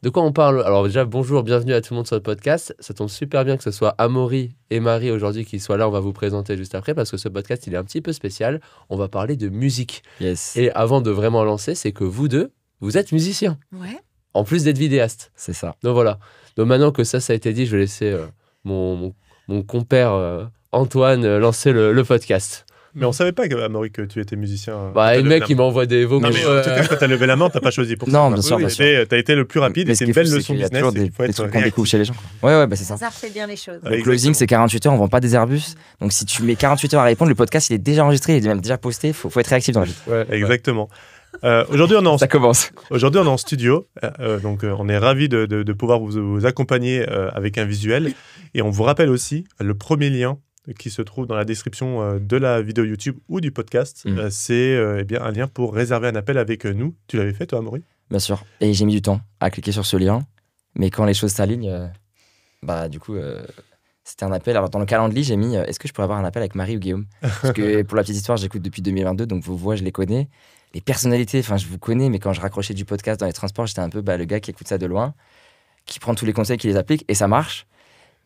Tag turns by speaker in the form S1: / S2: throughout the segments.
S1: De quoi on parle? Alors déjà, bonjour, bienvenue à tout le monde sur le podcast. Ça tombe super bien que ce soit Amaury et Marie aujourd'hui qui soient là. On va vous présenter juste après parce que ce podcast, il est un petit peu spécial. On va parler de musique.
S2: Yes.
S1: Et avant de vraiment lancer, c'est que vous deux, vous êtes musiciens.
S3: Ouais.
S1: En plus d'être vidéastes.
S2: C'est ça.
S1: Donc voilà. Donc maintenant que ça a été dit, je vais laisser mon compère Antoine lancer le podcast.
S4: Mais on savait pas, Amaury, que tu étais musicien.
S1: Bah, le mec, il m'envoie des vocaux.
S4: Non, mais en tout cas, quand t'as levé la main, t'as pas choisi pour ça.
S2: Non, bien sûr, bien sûr.
S4: T'as été le plus rapide et c'est une belle leçon business.
S2: Il y a toujours des trucs qu'on découvre chez les gens. Ouais, bah c'est ça.
S3: Le hasard fait bien les choses.
S2: Le closing, c'est 48 heures, on vend pas des Airbus. Donc si tu mets 48 heures à répondre, le podcast, il est déjà enregistré, il est même déjà posté. Faut être réactif dans la vie.
S1: Ouais,
S4: exactement. Aujourd'hui, on est
S2: Ça commence.
S4: Aujourd'hui, on est en studio. Donc, on est ravis de pouvoir vous accompagner avec un visuel. Et on vous rappelle aussi le premier lien qui se trouve dans la description de la vidéo YouTube ou du podcast. C'est eh bien, un lien pour réserver un appel avec nous. Tu l'avais fait, toi, Amaury?
S2: Bien sûr. Et j'ai mis du temps à cliquer sur ce lien. Mais quand les choses s'alignent, du coup, c'était un appel. Alors, dans le calendrier, j'ai mis est-ce que je pourrais avoir un appel avec Marie ou Guillaume? Parce que pour la petite histoire, j'écoute depuis 2022, donc vos voix, je les connais. Les personnalités, je vous connais, mais quand je raccrochais du podcast dans les transports, j'étais un peu le gars qui écoute ça de loin, qui prend tous les conseils, qui les applique, et ça marche.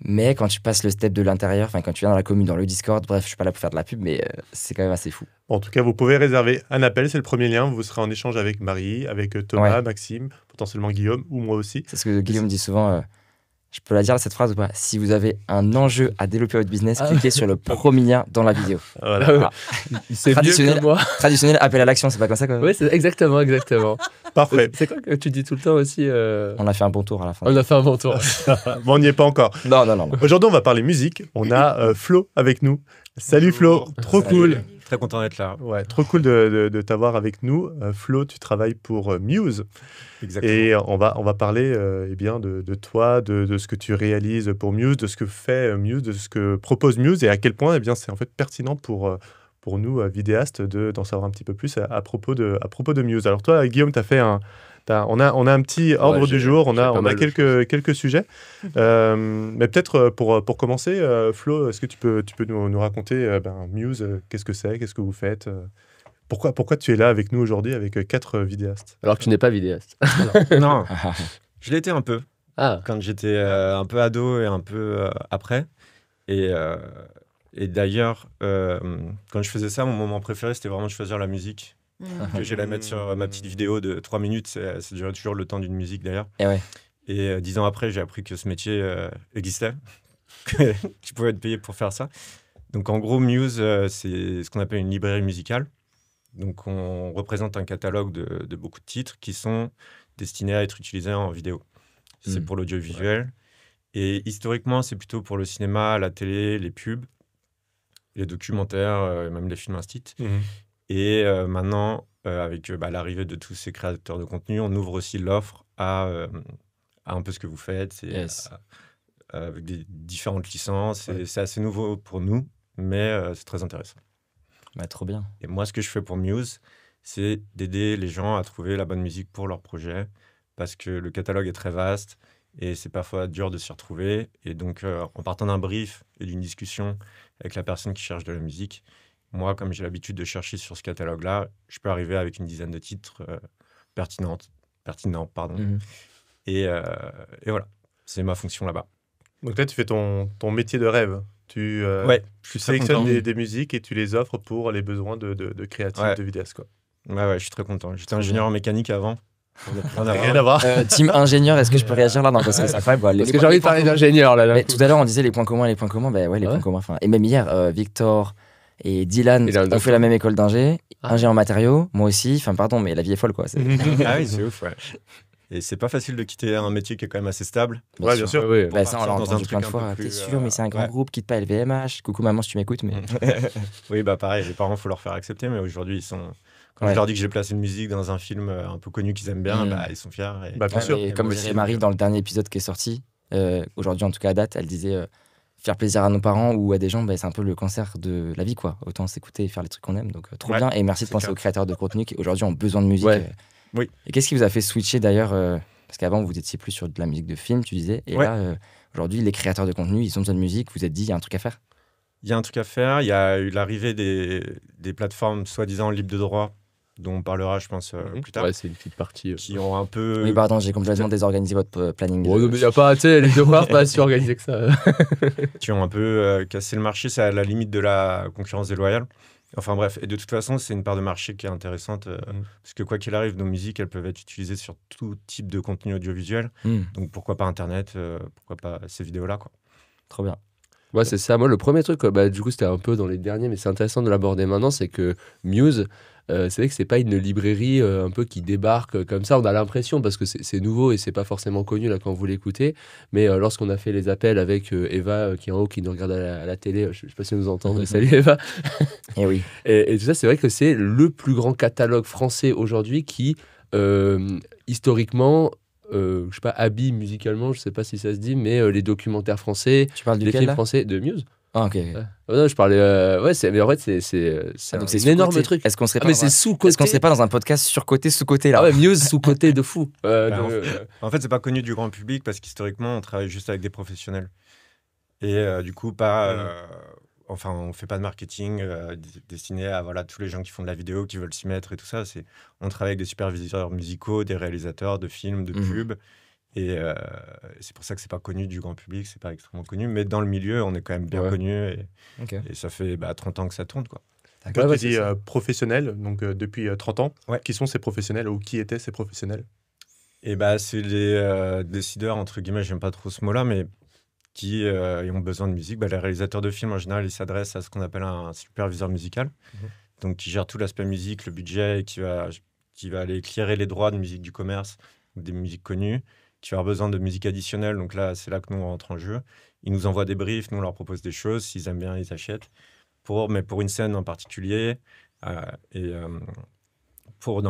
S2: Mais quand tu passes le step de l'intérieur, quand tu viens dans la commune, dans le Discord, bref, je suis pas là pour faire de la pub, mais c'est quand même assez fou.
S4: En tout cas, vous pouvez réserver un appel, c'est le premier lien. Vous serez en échange avec Marie, avec Thomas, Maxime, potentiellement Guillaume ou moi aussi.
S2: C'est ce que Guillaume dit souvent. Je peux la dire cette phrase ou pas? Si vous avez un enjeu à développer votre business, cliquez sur le premier lien dans la vidéo.
S4: Voilà.
S1: C'est traditionnel, moi.
S2: Traditionnel appel à l'action, c'est pas comme ça quoi.
S1: Oui, c'est exactement.
S4: Parfait.
S1: C'est quoi que tu dis tout le temps aussi
S2: On a fait un bon tour à la fin.
S1: On a fait un bon tour.
S4: Bon, on n'y est pas encore.
S2: Non.
S4: Aujourd'hui, on va parler musique. On a Flo avec nous. Salut Flo, trop cool.
S5: Très content d'être là.
S4: Ouais, trop cool de t'avoir avec nous. Flo, tu travailles pour Muse.
S5: Exactement.
S4: Et on va parler de toi, de ce que tu réalises pour Muse, de ce que fait Muse, de ce que propose Muse et à quel point c'est en fait pertinent pour nous, vidéastes, d'en savoir un petit peu plus à propos de Muse. Alors toi, Guillaume, on a un petit ordre du jour, on a quelques sujets. Mais peut-être pour commencer, Flo, est-ce que tu peux nous raconter Muse, qu'est-ce que c'est, qu'est-ce que vous faites pourquoi tu es là avec nous aujourd'hui avec 4 vidéastes?
S1: Alors que tu n'es pas vidéaste.
S5: Non, je l'étais un peu.
S1: Ah.
S5: Quand j'étais un peu ado et un peu après. Et d'ailleurs, quand je faisais ça, mon moment préféré, c'était vraiment de choisir la musique. Que j'allais la mettre sur ma petite vidéo de 3 minutes. Ça durait toujours le temps d'une musique d'ailleurs. Et 10 ans après, j'ai appris que ce métier existait. Que tu pouvais être payé pour faire ça. Donc en gros, Muse, c'est ce qu'on appelle une librairie musicale. Donc, on représente un catalogue de beaucoup de titres qui sont destinés à être utilisés en vidéo. C'est pour l'audiovisuel. Ouais. Et historiquement, c'est plutôt pour le cinéma, la télé, les pubs, les documentaires, même les films instits. Et maintenant, avec l'arrivée de tous ces créateurs de contenu, on ouvre aussi l'offre à un peu ce que vous faites, avec des différentes licences. Ouais. C'est assez nouveau pour nous, mais c'est très intéressant.
S2: Trop bien.
S5: Et moi, ce que je fais pour Muse, c'est d'aider les gens à trouver la bonne musique pour leur projet, parce que le catalogue est très vaste et c'est parfois dur de s'y retrouver. Et donc, en partant d'un brief et d'une discussion avec la personne qui cherche de la musique, moi, comme j'ai l'habitude de chercher sur ce catalogue-là, je peux arriver avec une dizaine de titres pertinents. Et voilà, c'est ma fonction là-bas.
S4: Donc là, tu fais ton métier de rêve. Tu sélectionnes des musiques et tu les offres pour les besoins de créatifs, de vidéastes, quoi.
S5: Ouais, je suis très content. J'étais ingénieur en mécanique avant.
S4: Rien à voir.
S2: Team ingénieur, est-ce que je peux réagir là? Non, parce que c'est incroyable.
S1: Parce que j'ai envie de parler d'ingénieur là.
S2: Tout à l'heure, on disait les points communs. Les points communs. Et même hier, Victor et Dylan ont fait la même école d'ingé, ingé en matériaux. Moi aussi. Mais la vie est folle, quoi.
S5: Ah oui, c'est ouf, ouais. Et c'est pas facile de quitter un métier qui est quand même assez stable.
S4: Bien sûr.
S1: Oui.
S2: Ça, on l'a entendu plein de fois. T'es sûr, mais c'est un grand groupe, quitte pas LVMH. Coucou maman, si tu m'écoutes. Mais...
S5: Oui, pareil, les parents, il faut leur faire accepter. Mais aujourd'hui, ils sont... Quand je leur dis que j'ai placé une musique dans un film un peu connu qu'ils aiment bien, ils sont fiers.
S4: Bien sûr.
S2: Et comme disait Marie dans le dernier épisode qui est sorti, aujourd'hui en tout cas à date, elle disait faire plaisir à nos parents ou à des gens, c'est un peu le cancer de la vie, quoi. Autant s'écouter et faire les trucs qu'on aime. Donc trop bien. Et merci de penser aux créateurs de contenu qui aujourd'hui ont besoin de musique.
S4: Oui.
S2: Et qu'est-ce qui vous a fait switcher d'ailleurs parce qu'avant vous étiez plus sur de la musique de film, tu disais. Et là, aujourd'hui, les créateurs de contenu, ils ont besoin de musique. Vous vous êtes dit, il y a un truc à faire.
S5: Il y a un truc à faire. Il y a eu l'arrivée des plateformes soi-disant libres de droit dont on parlera, je pense, plus tard,
S1: Ouais, c'est une petite partie.
S5: qui ont un peu...
S2: Oui, pardon, j'ai complètement désorganisé votre planning.
S1: Bon, non, mais y a pas, tu sais, les deux frères, pas si organisé que ça.
S5: qui ont un peu cassé le marché. C'est à la limite de la concurrence déloyale. Enfin bref, et de toute façon, c'est une part de marché qui est intéressante parce que quoi qu'il arrive, nos musiques, elles peuvent être utilisées sur tout type de contenu audiovisuel. Donc pourquoi pas Internet, pourquoi pas ces vidéos-là, quoi.
S2: Trop bien.
S1: Ouais, c'est ça. Moi, le premier truc, bah, du coup, c'était un peu dans les derniers, mais c'est intéressant de l'aborder maintenant, c'est que Muse, c'est vrai que c'est pas une librairie un peu qui débarque comme ça. On a l'impression, parce que c'est nouveau et c'est pas forcément connu là quand vous l'écoutez, mais lorsqu'on a fait les appels avec Eva qui est en haut, qui nous regarde à la télé, je sais pas si elle nous entend, mais salut Eva.
S2: Et oui.
S1: Et tout ça, c'est vrai que c'est le plus grand catalogue français aujourd'hui qui, historiquement, je sais pas, habille musicalement, je sais pas si ça se dit, mais les documentaires français,
S2: Tu parles
S1: les
S2: duquel
S1: films
S2: là
S1: français de Muse.
S2: Ah, ok.
S1: Non, je parlais. Ouais, mais en fait, c'est
S2: Ah, donc
S1: un
S2: c'est
S1: énorme
S2: sous-coté.
S1: truc.
S2: Est-ce qu'on serait
S1: Ah,
S2: pas
S1: mais
S2: dans
S1: c'est
S2: un-
S1: sous-côté.
S2: Est-ce qu'on serait pas dans un podcast surcoté, sous-côté là
S1: Ah ouais, Muse sous-côté de fou.
S5: En fait, c'est pas connu du grand public parce qu'historiquement, on travaille juste avec des professionnels. Et du coup, enfin, on fait pas de marketing destiné à voilà, tous les gens qui font de la vidéo, qui veulent s'y mettre et tout ça. On travaille avec des superviseurs musicaux, des réalisateurs de films, de pubs. Et c'est pour ça que c'est pas connu du grand public, c'est pas extrêmement connu. Mais dans le milieu, on est quand même bien connu. Et ça fait 30 ans que ça tourne, quoi.
S4: Quand tu dis professionnel, donc depuis 30 ans,
S5: Ouais.
S4: qui sont ces professionnels ou qui étaient ces professionnels?
S5: Et c'est les décideurs, entre guillemets, j'aime pas trop ce mot-là, mais qui ont besoin de musique. Les réalisateurs de films, en général, ils s'adressent à ce qu'on appelle un superviseur musical. Donc, qui gère tout l'aspect musique, le budget, et qui va aller éclairer les droits de musique du commerce ou des musiques connues, qui va avoir besoin de musique additionnelle. Donc là, c'est là que nous, on rentre en jeu. Ils nous envoient des briefs, nous, on leur propose des choses. S'ils aiment bien, ils achètent. Mais pour une scène en particulier, dans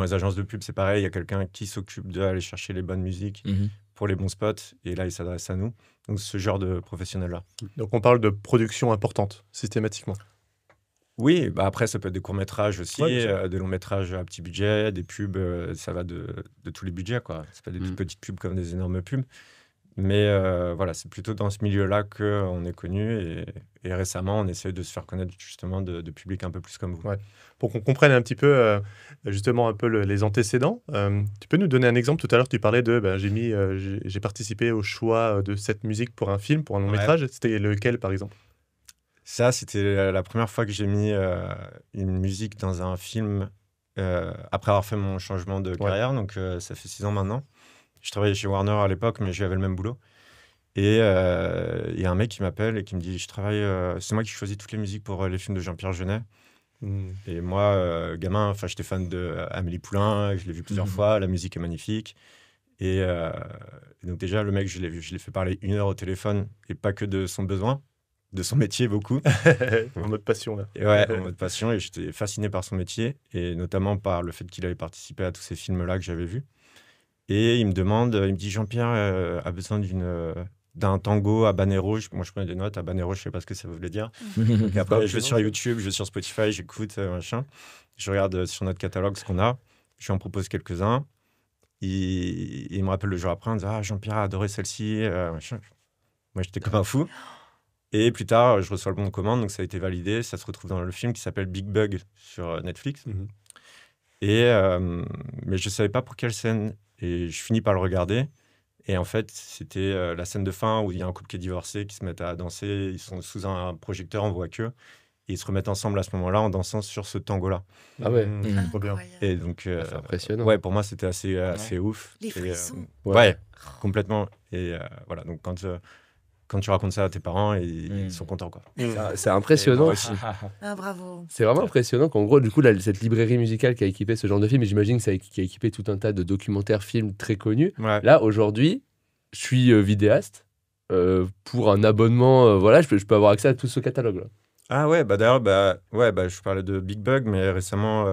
S5: les agences de pub, c'est pareil. Il y a quelqu'un qui s'occupe d'aller chercher les bonnes musiques pour les bons spots. Et là, ils s'adressent à nous. Donc, ce genre de professionnels-là.
S4: Donc on parle de production importante, systématiquement.
S5: Oui, après, ça peut être des courts-métrages aussi,
S4: Ouais, bien sûr.
S5: des longs-métrages à petit budget, des pubs, ça va de tous les budgets, quoi. C'est pas des toutes petites pubs comme des énormes pubs. Mais voilà, c'est plutôt dans ce milieu-là qu'on est connu. Et récemment, on essaie de se faire connaître justement de publics un peu plus comme vous.
S4: Ouais. Pour qu'on comprenne un petit peu, justement, un peu les antécédents, tu peux nous donner un exemple? Tout à l'heure, tu parlais de j'ai participé au choix de cette musique pour un film, pour un long métrage. C'était lequel, par exemple?
S5: Ça, c'était la première fois que j'ai mis une musique dans un film après avoir fait mon changement de carrière. Donc, ça fait 6 ans maintenant. Je travaillais chez Warner à l'époque, mais j'avais le même boulot. Et il y a un mec qui m'appelle et qui me dit, c'est moi qui choisis toutes les musiques pour les films de Jean-Pierre Jeunet. Et moi, gamin, j'étais fan d'Amélie Poulain, je l'ai vu plusieurs fois, la musique est magnifique. Et donc déjà, le mec, je l'ai fait parler 1 heure au téléphone, et pas que de son besoin, de son métier beaucoup.
S4: En mode passion, là.
S5: Et ouais, en mode passion, et j'étais fasciné par son métier, et notamment par le fait qu'il avait participé à tous ces films-là que j'avais vus. Et il me dit, Jean-Pierre a besoin d'un tango habanero. Moi, je connais des notes. Habanero, je sais pas ce que ça voulait dire. Donc après, je vais sur YouTube, je vais sur Spotify, j'écoute, machin. Je regarde sur notre catalogue ce qu'on a. Je lui en propose quelques-uns. Il me rappelle le jour après, en disant, Jean-Pierre a adoré celle-ci. Machin. Moi, j'étais comme un fou. Et plus tard, je reçois le bon de commande, donc ça a été validé. Ça se retrouve dans le film qui s'appelle Big Bug sur Netflix. Mais je savais pas pour quelle scène. Et je finis par le regarder. Et en fait, c'était la scène de fin où il y a un couple qui est divorcé, qui se met à danser. Ils sont sous un projecteur, on voit que. Et ils se remettent ensemble à ce moment-là en dansant sur ce tango-là.
S1: Ah ouais.
S4: Trop bien.
S5: Et donc,
S1: C'est impressionnant.
S5: ouais, pour moi, c'était assez ouf.
S3: Les frissons.
S5: Ouais, complètement. Et voilà, donc quand tu racontes ça à tes parents, ils sont contents, quoi.
S1: C'est impressionnant.
S5: Moi aussi.
S3: Ah, bravo.
S1: C'est vraiment impressionnant qu'en gros, du coup, cette librairie musicale qui a équipé ce genre de film, et j'imagine que qui a équipé tout un tas de documentaires, films très connus.
S5: Ouais.
S1: Là, aujourd'hui, je suis vidéaste. Pour un abonnement, voilà, je peux avoir accès à tout ce catalogue-là.
S5: Ah ouais, d'ailleurs, je parlais de Big Bug, mais récemment,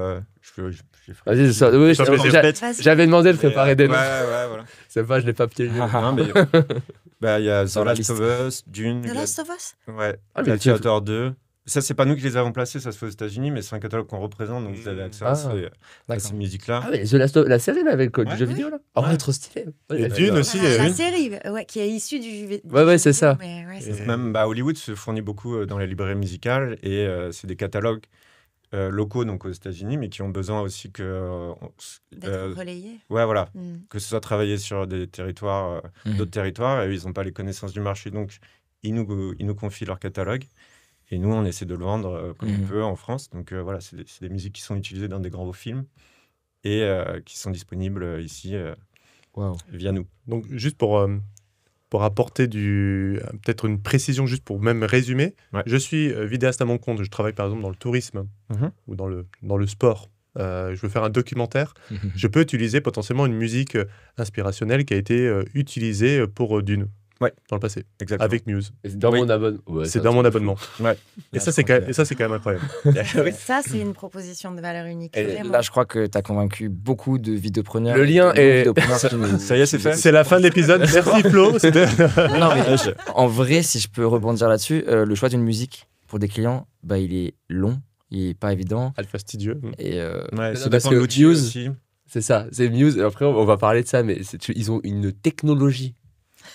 S1: Vas-y, c'est ça. Oui,
S3: Vas-y.
S1: j'avais demandé de préparer des notes.
S5: Ouais, voilà.
S1: C'est pas, je l'ai pas piégé.
S5: Non, mais il y a The
S2: Dans la
S5: Last of Us, Dune,
S3: The Last of Us?
S5: ouais,
S1: Ah, mais
S5: Gladiator 2. Ça, c'est pas nous qui les avons placés, ça se fait aux États-Unis, mais c'est un catalogue qu'on représente, donc vous avez accès à ces musiques-là.
S1: Ah, mais la série là, avec du jeu vidéo là. Oh,
S5: Ouais.
S1: trop stylé.
S4: Et Dune aussi.
S3: La
S4: Dune.
S3: série, qui est issue du
S1: Ouais, c'est ça.
S3: Mais ouais, c'est
S5: Et
S3: ça.
S5: même Hollywood se fournit beaucoup dans les librairies musicales et c'est des catalogues locaux, donc aux États-Unis, mais qui ont besoin aussi
S3: D'être relayé.
S5: ouais, voilà,
S3: Mm.
S5: que ce soit travailler sur des territoires, d'autres territoires, et ils n'ont pas les connaissances du marché, donc ils nous confient leur catalogue, et nous, on essaie de le vendre comme on peut en France. Donc voilà, c'est des musiques qui sont utilisées dans des grands films et qui sont disponibles ici
S2: Waouh.
S5: via nous.
S4: Donc, juste pour apporter peut-être une précision, juste pour même résumer,
S5: Ouais.
S4: je suis vidéaste à mon compte. Je travaille par exemple dans le tourisme ou dans le sport. Je veux faire un documentaire. Je peux utiliser potentiellement une musique inspirationnelle qui a été utilisée pour Dune dans le passé,
S5: Exactement.
S4: avec Muse.
S1: Et c'est dans
S5: Oui.
S1: mon abonnement. Ouais,
S4: C'est
S1: ça,
S4: dans mon
S1: fou.
S4: abonnement.
S5: Ouais.
S4: Et ça, c'est quand même incroyable.
S3: Ça, c'est une proposition de valeur unique.
S2: Et
S3: vraiment.
S2: là, je crois que tu as convaincu beaucoup de vidéopreneurs.
S1: Le lien
S2: de
S1: est-
S2: vidéopreneurs qui nous-
S5: Ça y est, c'est fait.
S4: C'est la fin de l'épisode. Merci Flo.
S2: Non, mais en vrai, si je peux rebondir là-dessus, le choix d'une musique pour des clients, bah, il est long, il est pas évident.
S4: Ah, le fastidieux.
S2: Et
S5: Ouais, ça
S1: parce
S5: dépend
S1: que
S5: de l'outil
S1: Muse-
S5: aussi.
S1: C'est ça, c'est Muse. Après, on va parler de ça, mais ils ont une technologie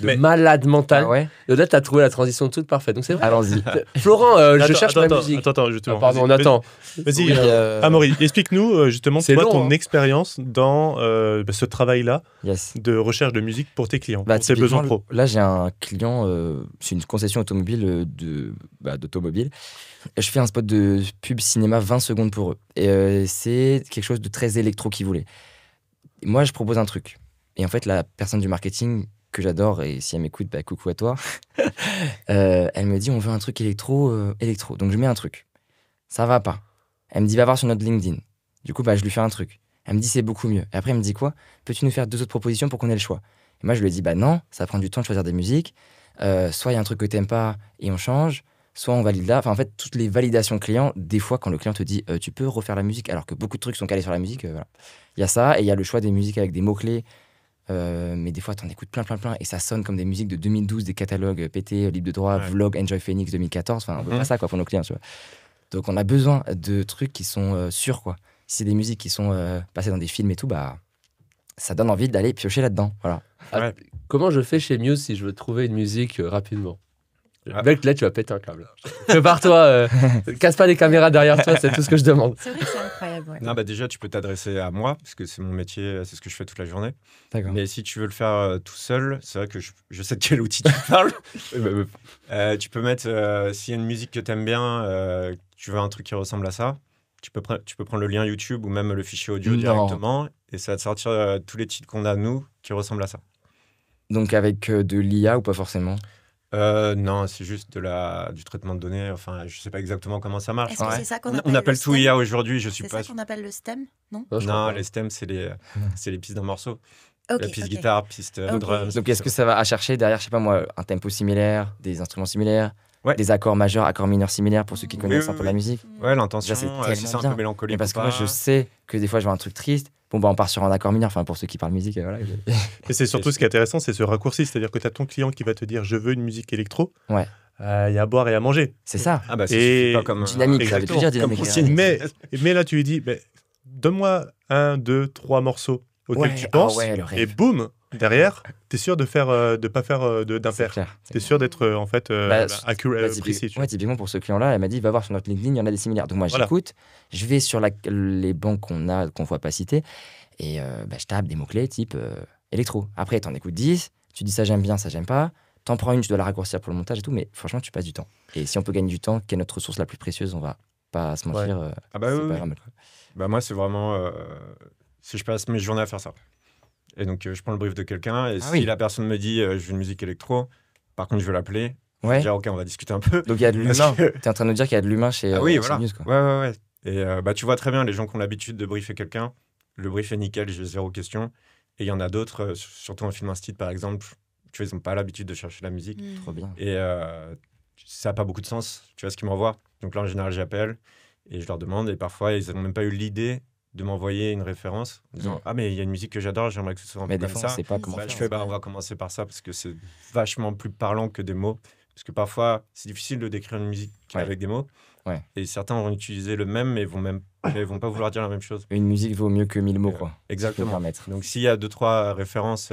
S1: de
S4: Mais-
S1: malade mental.
S2: ah ouais,
S1: Et là, tu as trouvé la transition toute parfaite. Donc c'est vrai.
S2: allons-y.
S1: Florent, je
S4: Attends,
S1: cherche
S4: attends,
S1: ma musique.
S4: Attends, justement.
S1: Ah, pardon, on
S4: Vas-y,
S1: attend.
S4: Vas-y,
S2: Oui,
S4: Amaury, explique-nous justement
S1: C'est
S4: toi,
S1: long,
S4: ton
S1: hein.
S4: expérience dans ce travail-là
S2: yes.
S4: de recherche de musique pour tes clients,
S2: Bah,
S4: pour tes besoins
S2: typiquement,
S4: pro.
S2: Là, j'ai un client, c'est une concession automobile d'automobile. Et je fais un spot de pub cinéma 20 secondes pour eux. Et c'est quelque chose de très électro qu'ils voulaient. Et moi, je propose un truc. Et en fait, la personne du marketing que j'adore, et si elle m'écoute, bah, coucou à toi, elle me dit on veut un truc électro. Donc je mets un truc. Ça va pas. Elle me dit va voir sur notre LinkedIn. Du coup, bah, je lui fais un truc. Elle me dit c'est beaucoup mieux. Et après, elle me dit quoi? Peux-tu nous faire 2 autres propositions pour qu'on ait le choix? Et moi, je lui ai dit bah non, ça prend du temps de choisir des musiques. Soit il y a un truc que t'aimes pas et on change, soit on valide là. Enfin, en fait, toutes les validations clients, des fois, quand le client te dit tu peux refaire la musique, alors que beaucoup de trucs sont calés sur la musique, voilà. Il y a ça, et il y a le choix des musiques avec des mots-clés. Mais des fois, t'en écoutes plein, et ça sonne comme des musiques de 2012, des catalogues pétés, libre de droit,
S5: Ouais.
S2: Vlog, Enjoy Phoenix 2014. Enfin, on veut pas ça quoi, pour nos clients, tu vois. Donc, on a besoin de trucs qui sont sûrs, quoi. Si c'est des musiques qui sont passées dans des films et tout, bah, ça donne envie d'aller piocher là-dedans. Voilà.
S1: Ah, comment je fais chez Muse si je veux trouver une musique rapidement?
S5: Ah.
S1: Mec, là, tu vas péter un câble. Prépare-toi, casse pas les caméras derrière toi, c'est tout ce que je demande.
S3: C'est vrai que c'est incroyable. Ouais.
S5: Non, bah déjà, tu peux t'adresser à moi, parce que c'est mon métier, c'est ce que je fais toute la journée.
S2: D'accord.
S5: Mais si tu veux le faire tout seul, c'est vrai que je sais de quel outil tu parles. Tu peux mettre, s'il y a une musique que tu aimes bien, tu veux un truc qui ressemble à ça, tu peux prendre le lien YouTube ou même le fichier audio
S2: Non.
S5: directement, et ça va te sortir tous les titres qu'on a, nous, qui ressemblent à ça.
S2: Donc, avec de l'IA ou pas forcément?
S5: Non, c'est juste du traitement de données. Enfin, je sais pas exactement comment ça marche.
S3: Est-ce que
S2: Ouais.
S3: c'est ça qu'on
S5: On
S3: appelle
S5: appelle
S3: le
S5: tout
S3: stem?
S5: IA aujourd'hui, je suis
S3: C'est
S5: pas
S3: ça
S5: sûr.
S3: qu'on appelle le stem, non?
S1: Non, je crois
S5: Non,
S1: pas.
S5: les stems, c'est les pistes d'un morceau.
S3: Ok,
S5: La piste
S3: ok.
S5: guitare, piste
S3: Ok.
S5: drums.
S2: Donc, est-ce que ça va à chercher derrière, je sais pas moi, un tempo similaire, des instruments similaires,
S5: Ouais.
S2: des accords majeurs, accords mineurs similaires pour ceux qui
S3: Oui,
S2: connaissent
S5: oui,
S2: un peu
S5: oui.
S2: la musique?
S5: Ouais, l'intention,
S2: Ça, c'est
S5: si
S2: tellement
S5: c'est un
S2: bien.
S5: peu mélancolique
S2: Mais parce
S5: ou
S2: que moi,
S5: pas.
S2: je sais que des fois, je vois un truc triste. Bon, bah, on part sur un accord mineur, enfin, pour ceux qui parlent musique, voilà.
S4: Et c'est surtout ce qui est intéressant, c'est ce raccourci, c'est-à-dire que tu as ton client qui va te dire je veux une musique électro.
S2: Ouais.
S4: Il y a à boire et à manger.
S2: C'est ça.
S5: Ah bah,
S4: Et
S5: c'est pas comme
S2: Dynamique, ça veut tout dire
S4: Exactement.
S2: dynamique.
S4: Mais là, tu lui dis donne-moi 1, 2, 3 morceaux auxquels
S2: Ouais,
S4: tu
S2: ah
S4: penses.
S2: ouais, le rêve.
S4: Et boum, derrière, tu es sûr de pas faire
S2: C'est
S4: d'impair.
S2: clair.
S4: Tu es sûr d'être en fait
S2: Bah,
S4: précis. tu vois.
S2: Ouais, typiquement pour ce client-là, elle m'a dit va voir sur notre LinkedIn, il y en a des similaires. Donc moi
S4: Voilà.
S2: j'écoute, je vais sur les banques qu'on ne voit pas citer et je tape des mots-clés type électro. Après, t'en écoutes 10, tu dis ça j'aime bien, ça j'aime pas. T'en prends une, tu dois la raccourcir pour le montage et tout, mais franchement, tu passes du temps. Et si on peut gagner du temps, qui est notre ressource la plus précieuse, on va pas se mentir.
S5: Ah bah
S2: c'est
S5: oui,
S2: pas
S5: oui.
S2: grave.
S5: Bah moi, c'est vraiment... si je passe mes journées à faire ça. Et donc, je prends le brief de quelqu'un, et
S2: Ah
S5: si
S2: oui.
S5: la personne me dit je veux une musique électro, par contre, je veux l'appeler, je
S2: Ouais.
S5: dis ok, on va discuter un peu.
S2: Donc il y a de
S5: Parce
S2: l'humain.
S5: que-
S2: T'es en train de nous dire qu'il y a de l'humain chez,
S5: Ah oui,
S2: chez
S5: voilà.
S2: Muse, quoi.
S5: Ouais. Et bah, tu vois très bien, les gens qui ont l'habitude de briefer quelqu'un, le brief est nickel, j'ai zéro question. Et il y en a d'autres, surtout en film instit par exemple, tu vois, ils n'ont pas l'habitude de chercher la musique.
S3: Mm.
S2: Trop bien.
S5: Et ça n'a pas beaucoup de sens, tu vois ce qu'ils m'envoient. Donc là, en général, j'appelle et je leur demande. Et parfois, ils n'ont même pas eu l'idée de m'envoyer une référence en disant ah, mais il y a une musique que j'adore, j'aimerais que ce soit un
S2: Mais
S5: peu
S2: des
S5: comme
S2: fois, on
S5: ça.
S2: sait pas comment
S5: Bah,
S2: faire.
S5: je fais on va commencer par ça parce que c'est vachement plus parlant que des mots. Parce que parfois, c'est difficile de décrire une musique
S2: Ouais.
S5: avec des mots.
S2: Ouais.
S5: Et certains vont utiliser le même, mais vont pas vouloir dire la même chose.
S2: Une musique vaut mieux que 1000 mots, quoi.
S5: Exactement.
S2: Permettre.
S5: Donc s'il y a 2-3 références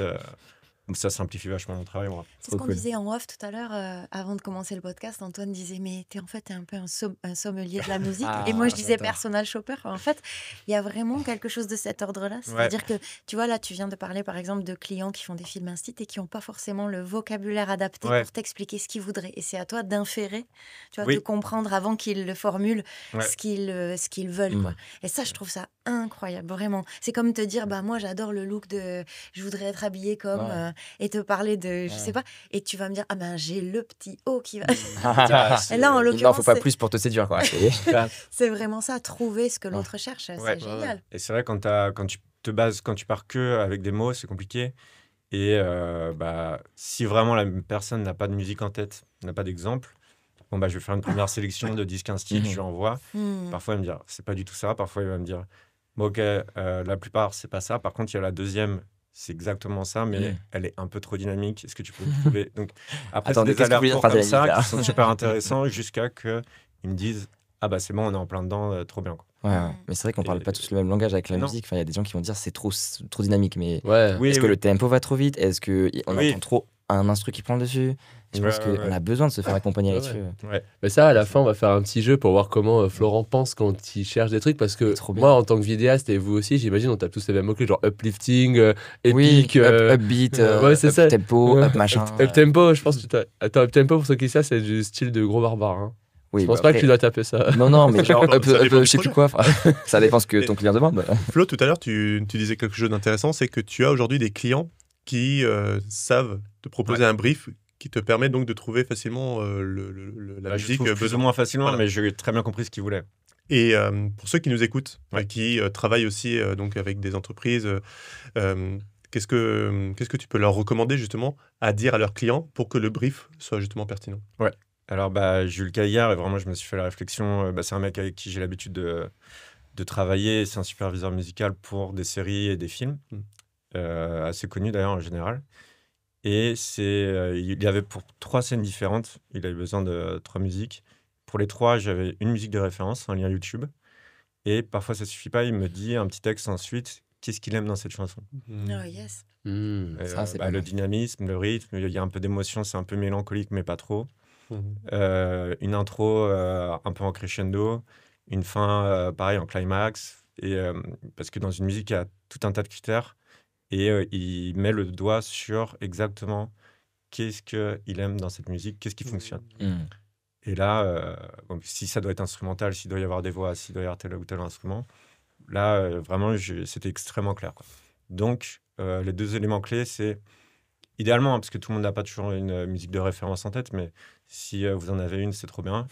S5: Ça simplifie vachement mon travail, moi.
S3: C'est ce qu'on disait en off tout à l'heure, avant de commencer le podcast. Antoine disait, mais en fait, t'es un peu un sommelier de la musique. Et moi, je disais personal shopper. En fait, il y a vraiment quelque chose de cet ordre-là. C'est-à-dire que, tu vois, là, tu viens de parler, par exemple, de clients qui font des films instit et qui n'ont pas forcément le vocabulaire adapté pour t'expliquer ce qu'ils voudraient. Et c'est à toi d'inférer, tu vois, de comprendre avant qu'ils le formulent ce qu'ils veulent. Quoi. Et ça, je trouve ça incroyable, vraiment. C'est comme te dire, bah, moi, j'adore le look de... Je voudrais être habillée comme... et te parler de... Je sais pas. Et tu vas me dire, ah ben, j'ai le petit haut qui va... Et là, en l'occurrence...
S2: Il n'en faut pas plus pour te séduire, quoi.
S3: C'est vraiment ça, trouver ce que l'autre cherche. C'est génial.
S5: Et c'est vrai, quand tu pars que avec des mots, c'est compliqué. Et si vraiment la personne n'a pas de musique en tête, n'a pas d'exemple, bon, bah, je vais faire une première sélection de 10-15 titres, je lui envoie. Parfois, il va me dire, c'est pas du tout ça. Parfois, il va me dire, bon, ok, la plupart, c'est pas ça. Par contre, il y a la deuxième, c'est exactement ça, mais elle est un peu trop dynamique. Est-ce que tu peux me trouver? Donc, après, c'est des allers-retours comme ça qui sont super intéressants jusqu'à qu'ils me disent, ah bah c'est bon, on est en plein dedans, trop bien. Quoi.
S2: Mais c'est vrai qu'on parle pas tous le même langage avec la musique. Enfin, il y a des gens qui vont dire c'est trop dynamique, mais
S1: oui,
S2: est-ce que le tempo va trop vite? Est-ce qu'on entend trop un instru qui prend le dessus? Je pense qu'on a besoin de se faire accompagner là-dessus.
S1: Mais ça, à la fin, on va faire un petit jeu pour voir comment Florent pense quand il cherche des trucs. Parce que moi, en tant que vidéaste, et vous aussi, j'imagine, on tape tous les mêmes mots-clés, genre uplifting, epic,
S2: upbeat, up tempo, up machin.
S1: Up tempo, je pense que attends, up tempo, pour ceux qui savent, c'est du style de gros barbare. Hein.
S2: Oui,
S1: je pense pas que tu dois taper ça.
S2: Non, mais genre, je sais plus quoi. Ça dépend ce que ton client demande.
S4: Flo, tout à l'heure, tu disais quelque chose d'intéressant, c'est que tu as aujourd'hui des clients qui savent te proposer un brief qui te permet donc de trouver facilement la musique.
S5: Plus ou moins facilement, mais j'ai très bien compris ce qu'ils voulaient.
S4: Et pour ceux qui nous écoutent, qui travaillent aussi donc avec des entreprises, qu'est-ce que tu peux leur recommander justement à dire à leurs clients pour que le brief soit justement pertinent?
S5: Alors, Jules Caillard, et vraiment, je me suis fait la réflexion. C'est un mec avec qui j'ai l'habitude de travailler. C'est un superviseur musical pour des séries et des films, assez connu d'ailleurs en général. Et il y avait pour 3 scènes différentes, il avait besoin de 3 musiques. Pour les 3, j'avais une musique de référence, un lien YouTube. Et parfois, ça ne suffit pas. Il me dit un petit texte ensuite. Qu'est-ce qu'il aime dans cette chanson?
S3: Oh, yes.
S2: Ça, c'est
S5: le dynamisme, le rythme. Il y a un peu d'émotion, c'est un peu mélancolique, mais pas trop. Une intro un peu en crescendo. Une fin, pareil, en climax. Et, parce que dans une musique, il y a tout un tas de critères. Et il met le doigt sur exactement qu'est-ce qu'il aime dans cette musique, qu'est-ce qui fonctionne. Et là, donc, si ça doit être instrumental, s'il doit y avoir des voix, s'il doit y avoir tel ou tel instrument, là, vraiment, c'était extrêmement clair. Quoi. Donc, les 2 éléments clés, c'est idéalement, parce que tout le monde n'a pas toujours une musique de référence en tête, mais si vous en avez une, c'est trop bien.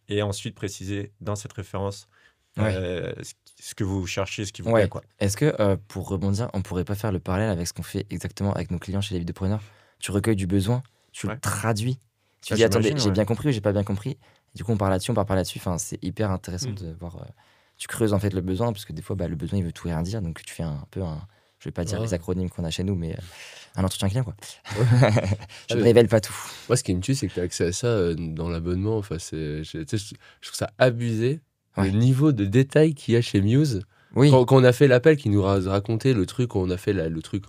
S5: Et ensuite, préciser dans cette référence ce que vous cherchez, ce qui vous plaît. Quoi.
S2: Est-ce que, pour rebondir, on pourrait pas faire le parallèle avec ce qu'on fait exactement avec nos clients chez les vidéopreneurs? Tu recueilles du besoin, tu le traduis. Tu dis, attendez, j'ai bien compris ou j'ai pas bien compris. Du coup, on parle là-dessus, on parle là-dessus. Enfin, c'est hyper intéressant de voir. Tu creuses en fait le besoin, parce que des fois, le besoin, il veut tout et rien dire. Donc, tu fais un peu je vais pas dire les acronymes qu'on a chez nous, mais un entretien client, quoi. Je ne révèle pas tout.
S1: Moi, ce qui me tue, c'est que tu as accès à ça dans l'abonnement. Enfin, je trouve ça abusé. Le niveau de détail qu'il y a chez Muse. Quand on a fait l'appel, qui nous racontait le truc, on a fait le truc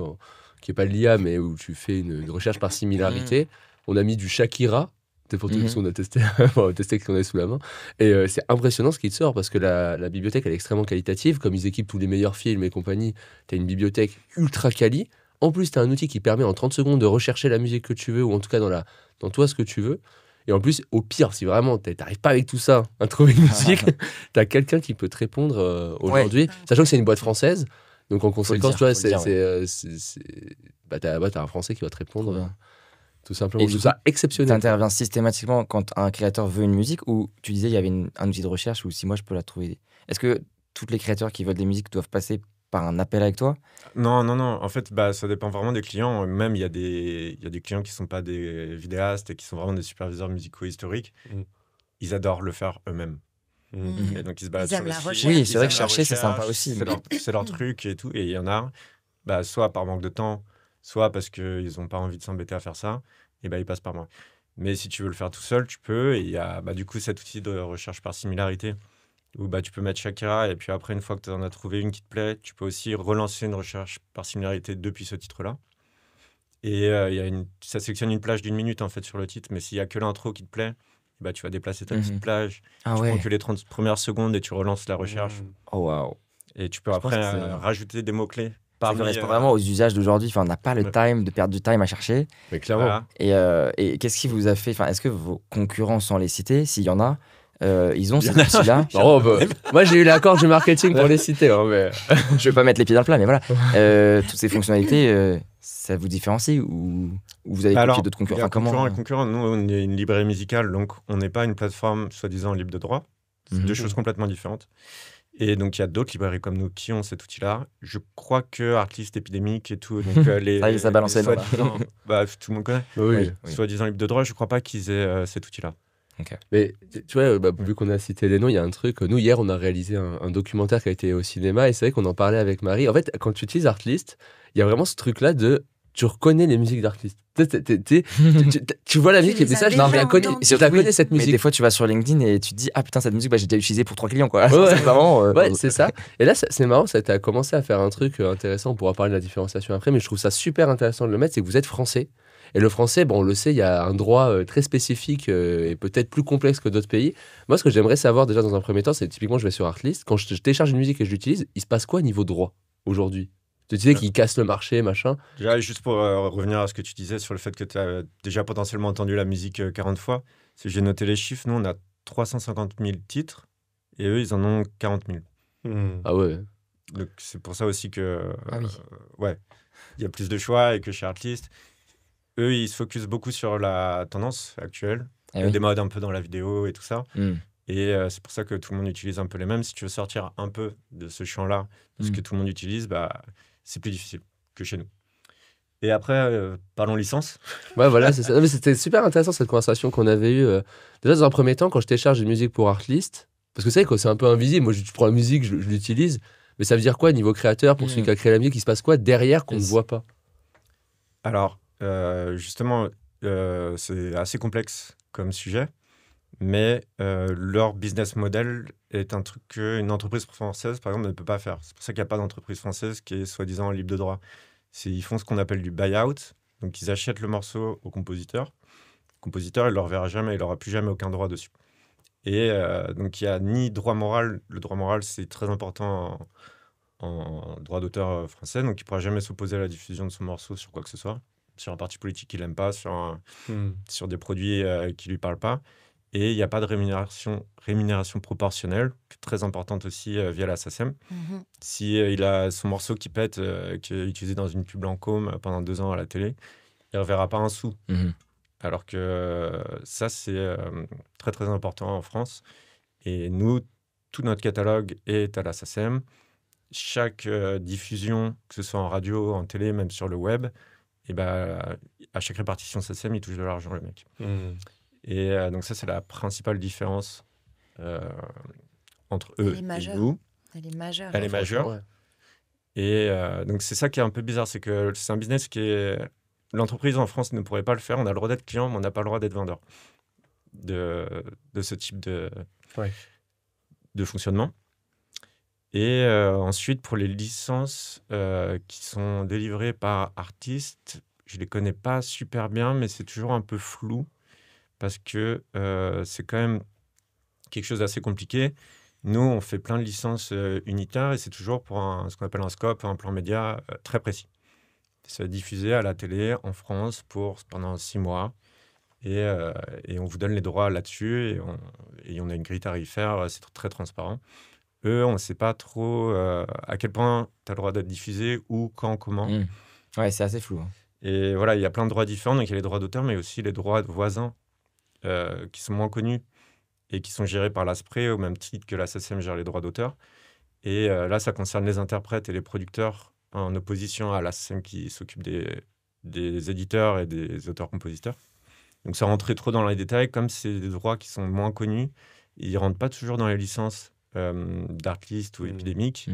S1: qui n'est pas l'IA, mais où tu fais une recherche par similarité. On a mis du Shakira, c'est pour tout ce qu'on a testé, on a testé ce qu'on avait sous la main. Et c'est impressionnant ce qui te sort, parce que la bibliothèque, elle est extrêmement qualitative. Comme ils équipent tous les meilleurs films et compagnie, tu as une bibliothèque ultra quali. En plus, tu as un outil qui permet en 30 secondes de rechercher la musique que tu veux, ou en tout cas dans toi ce que tu veux. Et en plus, au pire, si vraiment tu n'arrives pas avec tout ça à trouver une musique, tu as quelqu'un qui peut te répondre aujourd'hui, sachant que c'est une boîte française. Donc en conséquence, tu vois, t'as un Français qui va te répondre tout simplement.
S2: Et tout ça exceptionnel. Tu interviens systématiquement quand un créateur veut une musique, ou tu disais il y avait un outil de recherche, ou si moi je peux la trouver. Est-ce que tous les créateurs qui veulent des musiques doivent passer par un appel avec toi?
S5: Non. En fait, ça dépend vraiment des clients. Même, il y a des clients qui ne sont pas des vidéastes et qui sont vraiment des superviseurs musicaux historiques. Ils adorent le faire eux-mêmes. Et donc, ils se baladent sur le site.
S2: Oui, c'est vrai que chercher, c'est sympa aussi.
S5: C'est leur truc et tout. Et il y en a, soit par manque de temps, soit parce qu'ils n'ont pas envie de s'embêter à faire ça, et ils passent par moi. Mais si tu veux le faire tout seul, tu peux. Et il y a du coup cet outil de recherche par similarité, où tu peux mettre Shakira, et puis après, une fois que tu en as trouvé une qui te plaît, tu peux aussi relancer une recherche par similarité depuis ce titre-là. Et ça sélectionne une plage d'1 minute en fait sur le titre, mais s'il y a que l'intro qui te plaît, bah, tu vas déplacer ta petite plage, tu prends que les 30 premières secondes et tu relances la recherche.
S2: Oh waouh.
S5: Et tu peux après rajouter des mots-clés.
S2: Ça correspond vraiment aux usages d'aujourd'hui. Enfin, on n'a pas le time de perdre du time à chercher.
S1: Mais clairement.
S2: Voilà. Et qu'est-ce qui vous a fait... Enfin, est-ce que vos concurrents, sans les citer, s'il y en a, ils ont cet outil-là?
S1: Moi, j'ai eu l'accord du marketing pour les citer. Hein, mais...
S2: Je vais pas mettre les pieds dans le plat, mais voilà. Toutes ces fonctionnalités, ça vous différencie ou vous avez copié d'autres concurrents?
S5: Concurrents, nous, on est une librairie musicale, donc on n'est pas une plateforme soi-disant libre de droit. C'est deux choses complètement différentes. Et donc, il y a d'autres librairies comme nous qui ont cet outil-là. Je crois que Artlist, Epidemic et tout, donc
S2: ça balançait
S5: tout le monde connaît.
S1: Oui.
S5: Soi-disant libre de droit, je crois pas qu'ils aient cet outil-là.
S2: Okay.
S1: Mais tu vois, vu qu'on a cité les noms, il y a un truc. Nous, hier, on a réalisé un documentaire qui a été au cinéma et c'est vrai qu'on en parlait avec Marie. En fait, quand tu utilises Artlist, il y a vraiment ce truc-là de... Tu reconnais les musiques d'Artlist. Tu vois la musique, les messages, tu la connais cette musique.
S2: Mais des fois, tu vas sur LinkedIn et tu te dis, ah putain, cette musique, j'ai déjà utilisé pour 3 clients, quoi.
S1: Ouais, c'est ça. Et là, c'est marrant, ça t'a commencé à faire un truc intéressant. On pourra parler de la différenciation après, mais je trouve ça super intéressant de le mettre. C'est que vous êtes français. Et le français, on le sait, il y a un droit très spécifique et peut-être plus complexe que d'autres pays. Moi, ce que j'aimerais savoir déjà dans un premier temps, c'est typiquement, je vais sur Artlist. Quand je télécharge une musique et je l'utilise, il se passe quoi niveau droit aujourd'hui? Tu disais qu'il casse le marché, machin.
S5: Déjà, juste pour revenir à ce que tu disais sur le fait que tu as déjà potentiellement entendu la musique 40 fois, si j'ai noté les chiffres, nous, on a 350 000 titres et eux, ils en ont 40 000.
S1: Ah ouais.
S5: Donc, c'est pour ça aussi que il y a plus de choix et que chez Artlist, eux, ils se focusent beaucoup sur la tendance actuelle. Il y a des modes un peu dans la vidéo et tout ça. Et c'est pour ça que tout le monde utilise un peu les mêmes. Si tu veux sortir un peu de ce champ-là, de ce que tout le monde utilise, c'est plus difficile que chez nous. Et après, parlons licence.
S1: Ouais, voilà, c'est ça. Mais c'était super intéressant cette conversation qu'on avait eue. Déjà, dans un premier temps, quand je télécharge une musique pour Artlist, parce que c'est vrai que c'est un peu invisible. Moi, je prends la musique, je l'utilise. Mais ça veut dire quoi, niveau créateur, pour celui qui a créé la musique, il se passe quoi derrière qu'on ne voit pas?
S5: Alors, justement, c'est assez complexe comme sujet. Mais leur business model est un truc qu'une entreprise française, par exemple, ne peut pas faire. C'est pour ça qu'il n'y a pas d'entreprise française qui est soi-disant libre de droit. Ils font ce qu'on appelle du buy-out. Donc, ils achètent le morceau au compositeur. Le compositeur, il ne le reverra jamais, il n'aura plus jamais aucun droit dessus. Et donc, il n'y a ni droit moral. Le droit moral, c'est très important en droit d'auteur français. Donc, il ne pourra jamais s'opposer à la diffusion de son morceau sur quoi que ce soit. Sur un parti politique qu'il n'aime pas, sur des produits qui ne lui parlent pas. Et il n'y a pas de rémunération proportionnelle, très importante aussi via la SACEM. Si il a son morceau qui pète, qui est utilisé dans une pub Lancôme pendant 2 ans à la télé, il ne reverra pas un sou. Alors que ça, c'est très, très important en France. Et nous, tout notre catalogue est à la SACEM. Chaque diffusion, que ce soit en radio, en télé, même sur le web, et à chaque répartition SACEM, il touche de l'argent, le mec. Et donc ça, c'est la principale différence entre eux et nous.
S3: Elle est majeure.
S5: Elle est majeure. Ouais. Et donc c'est ça qui est un peu bizarre, c'est que c'est un business qui est... L'entreprise en France ne pourrait pas le faire. On a le droit d'être client, mais on n'a pas le droit d'être vendeur de ce type de fonctionnement. Et ensuite, pour les licences qui sont délivrées par Artlist, je ne les connais pas super bien, mais c'est toujours un peu flou. Parce que c'est quand même quelque chose d'assez compliqué. Nous, on fait plein de licences unitaires et c'est toujours pour ce qu'on appelle un scope, un plan média très précis. C'est diffusé à la télé en France pendant 6 mois et on vous donne les droits là-dessus et on a une grille tarifaire, c'est très transparent. Eux, on ne sait pas trop à quel point tu as le droit d'être diffusé, où, quand, comment.
S2: Ouais, c'est assez flou.
S5: Et voilà, il y a plein de droits différents. Donc, il y a les droits d'auteur, mais aussi les droits de voisins. Qui sont moins connus et qui sont gérés par l'ASPRE au même titre que la SACEM gère les droits d'auteur. Et là, ça concerne les interprètes et les producteurs en opposition à la SACEM qui s'occupe des éditeurs et des auteurs-compositeurs. Donc ça rentrait trop dans les détails. Comme c'est des droits qui sont moins connus, ils ne rentrent pas toujours dans les licences d'Artlist ou Epidemic.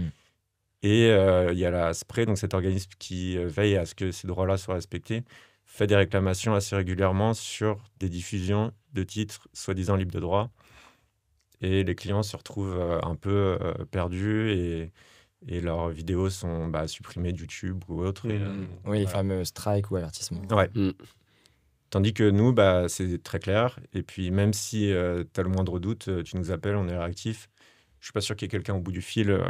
S5: Et il y a l'ASPRE, donc cet organisme qui veille à ce que ces droits-là soient respectés, fait des réclamations assez régulièrement sur des diffusions de titres soi-disant libres de droit. Et les clients se retrouvent un peu perdus et leurs vidéos sont supprimées de YouTube ou autre.
S2: Oui, les fameux strikes ou avertissements.
S5: Ouais. Tandis que nous, c'est très clair. Et puis, même si tu as le moindre doute, tu nous appelles, on est réactif. Je suis pas sûr qu'il y ait quelqu'un au bout du fil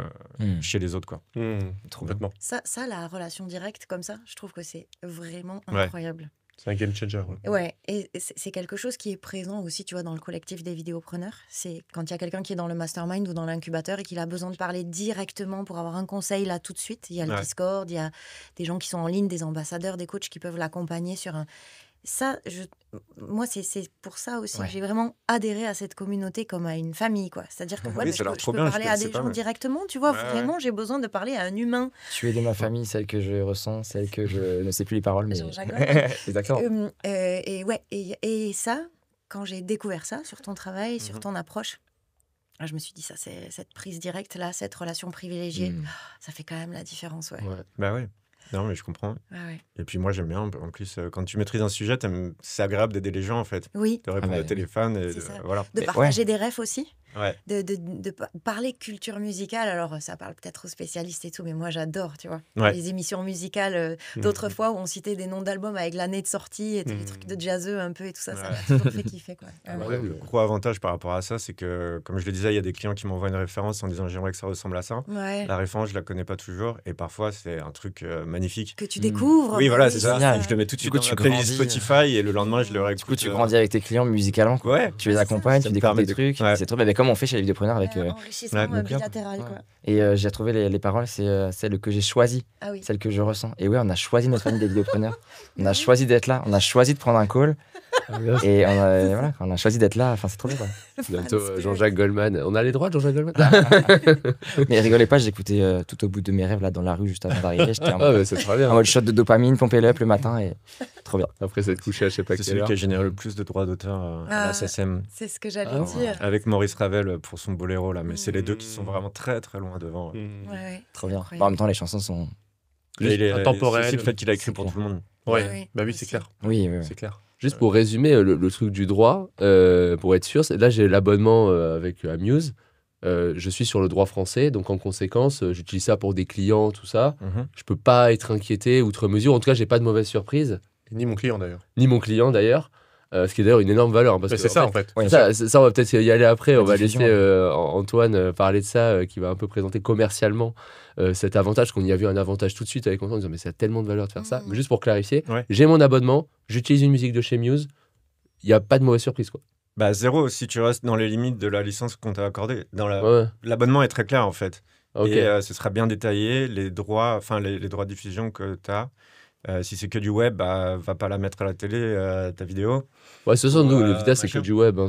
S5: chez les autres, quoi.
S4: Complètement.
S3: Ça, la relation directe comme ça, je trouve que c'est vraiment incroyable.
S4: C'est un game changer.
S3: Ouais, et c'est quelque chose qui est présent aussi, tu vois, dans le collectif des vidéopreneurs. C'est quand il y a quelqu'un qui est dans le mastermind ou dans l'incubateur et qu'il a besoin de parler directement pour avoir un conseil là tout de suite. Il y a le Discord, il y a des gens qui sont en ligne, des ambassadeurs, des coachs qui peuvent l'accompagner sur un... Ça, moi, c'est pour ça aussi que j'ai vraiment adhéré à cette communauté comme à une famille, quoi. C'est-à-dire que je peux parler à des gens directement, tu vois. Vraiment, j'ai besoin de parler à un humain.
S2: Tu es de ma famille, celle que je ressens, celle que je ne sais plus les paroles, mais...
S3: Exactement. Et ça, quand j'ai découvert ça sur ton travail, sur ton approche, je me suis dit, ça, c'est cette prise directe, là, cette relation privilégiée, ça fait quand même la différence,
S5: Bah ouais. Non, mais je comprends.
S3: Ouais.
S5: Et puis moi, j'aime bien, en plus, quand tu maîtrises un sujet, c'est agréable d'aider les gens, en fait.
S3: Oui.
S5: De répondre au téléphone. Et voilà.
S3: De partager des refs aussi.
S5: Ouais.
S3: De parler culture musicale. Alors, ça parle peut-être aux spécialistes et tout, mais moi, j'adore, tu vois. Les émissions musicales d'autres fois où on citait des noms d'albums avec l'année de sortie et tous les trucs de jazzeux un peu et tout ça, ça m'a toujours fait kiffer, quoi.
S5: Le gros avantage par rapport à ça, c'est que, comme je le disais, il y a des clients qui m'envoient une référence en disant j'aimerais que ça ressemble à ça. La référence, je la connais pas toujours et parfois, c'est un truc magnifique.
S3: Que tu découvres.
S5: Oui, voilà, c'est ça. Je le mets tout de suite dans ma playlist Spotify et le lendemain, je le réécoute.
S2: Du coup, tu grandis avec tes clients musicalement.
S5: Ouais.
S2: Tu les accompagnes, tu découvres des trucs. C'est trop bien. Comme on fait chez les vidéopreneurs avec.
S3: Enrichissement bilatéral, quoi.
S2: Et j'ai trouvé les paroles, c'est celle que j'ai choisie, celle que je ressens. Et ouais, on a choisi notre famille des vidéopreneurs. On a choisi d'être là, on a choisi de prendre un call. Et on a choisi d'être là. Enfin, c'est trop bien, quoi.
S1: Bientôt Jean-Jacques Goldman. On a les droits de Jean-Jacques Goldman.
S2: Mais rigolez pas, j'écoutais tout au bout de mes rêves là dans la rue juste avant d'arriver. J'étais
S1: c'est très bien.
S2: en mode shot de dopamine, pomper le up le matin et trop bien.
S1: Après s'être couché à je sais pas
S5: c'est
S1: quelle
S5: celui
S1: heure.
S5: qui a généré le plus de droits d'auteur à la SACEM.
S3: C'est ce que j'allais dire.
S5: Avec Maurice Ravel pour son boléro là, mais c'est les deux qui sont vraiment très très loin devant.
S2: Trop bien. En même temps, les chansons sont
S4: intemporelles.
S5: C'est le fait qu'il a écrit pour tout le monde.
S4: Ouais. Bah oui, c'est clair.
S2: Oui.
S4: C'est clair.
S1: Juste pour résumer le truc du droit, pour être sûr, là j'ai l'abonnement avec Amuse. Je suis sur le droit français, donc en conséquence, j'utilise ça pour des clients, tout ça. Je peux pas être inquiété outre mesure. En tout cas, j'ai pas de mauvaise surprise.
S4: Ni mon client d'ailleurs.
S1: Ce qui est d'ailleurs une énorme valeur. Parce que,
S4: c'est ça en fait.
S1: Ça, on va peut-être y aller après. On va laisser Antoine parler de ça, qui va un peu présenter commercialement cet avantage, qu'on y a vu un avantage tout de suite avec Antoine, en disant mais ça a tellement de valeur de faire ça. Mais juste pour clarifier, j'ai mon abonnement, j'utilise une musique de chez Muse, il n'y a pas de mauvaise surprise, quoi.
S5: Zéro, si tu restes dans les limites de la licence qu'on t'a accordée. L'abonnement est très clair en fait. Et ce sera bien détaillé, les droits de diffusion que tu as. Si c'est que du web, va pas la mettre à la télé, ta vidéo.
S1: Ouais, c'est ça, nous, les vidéos, c'est que du web.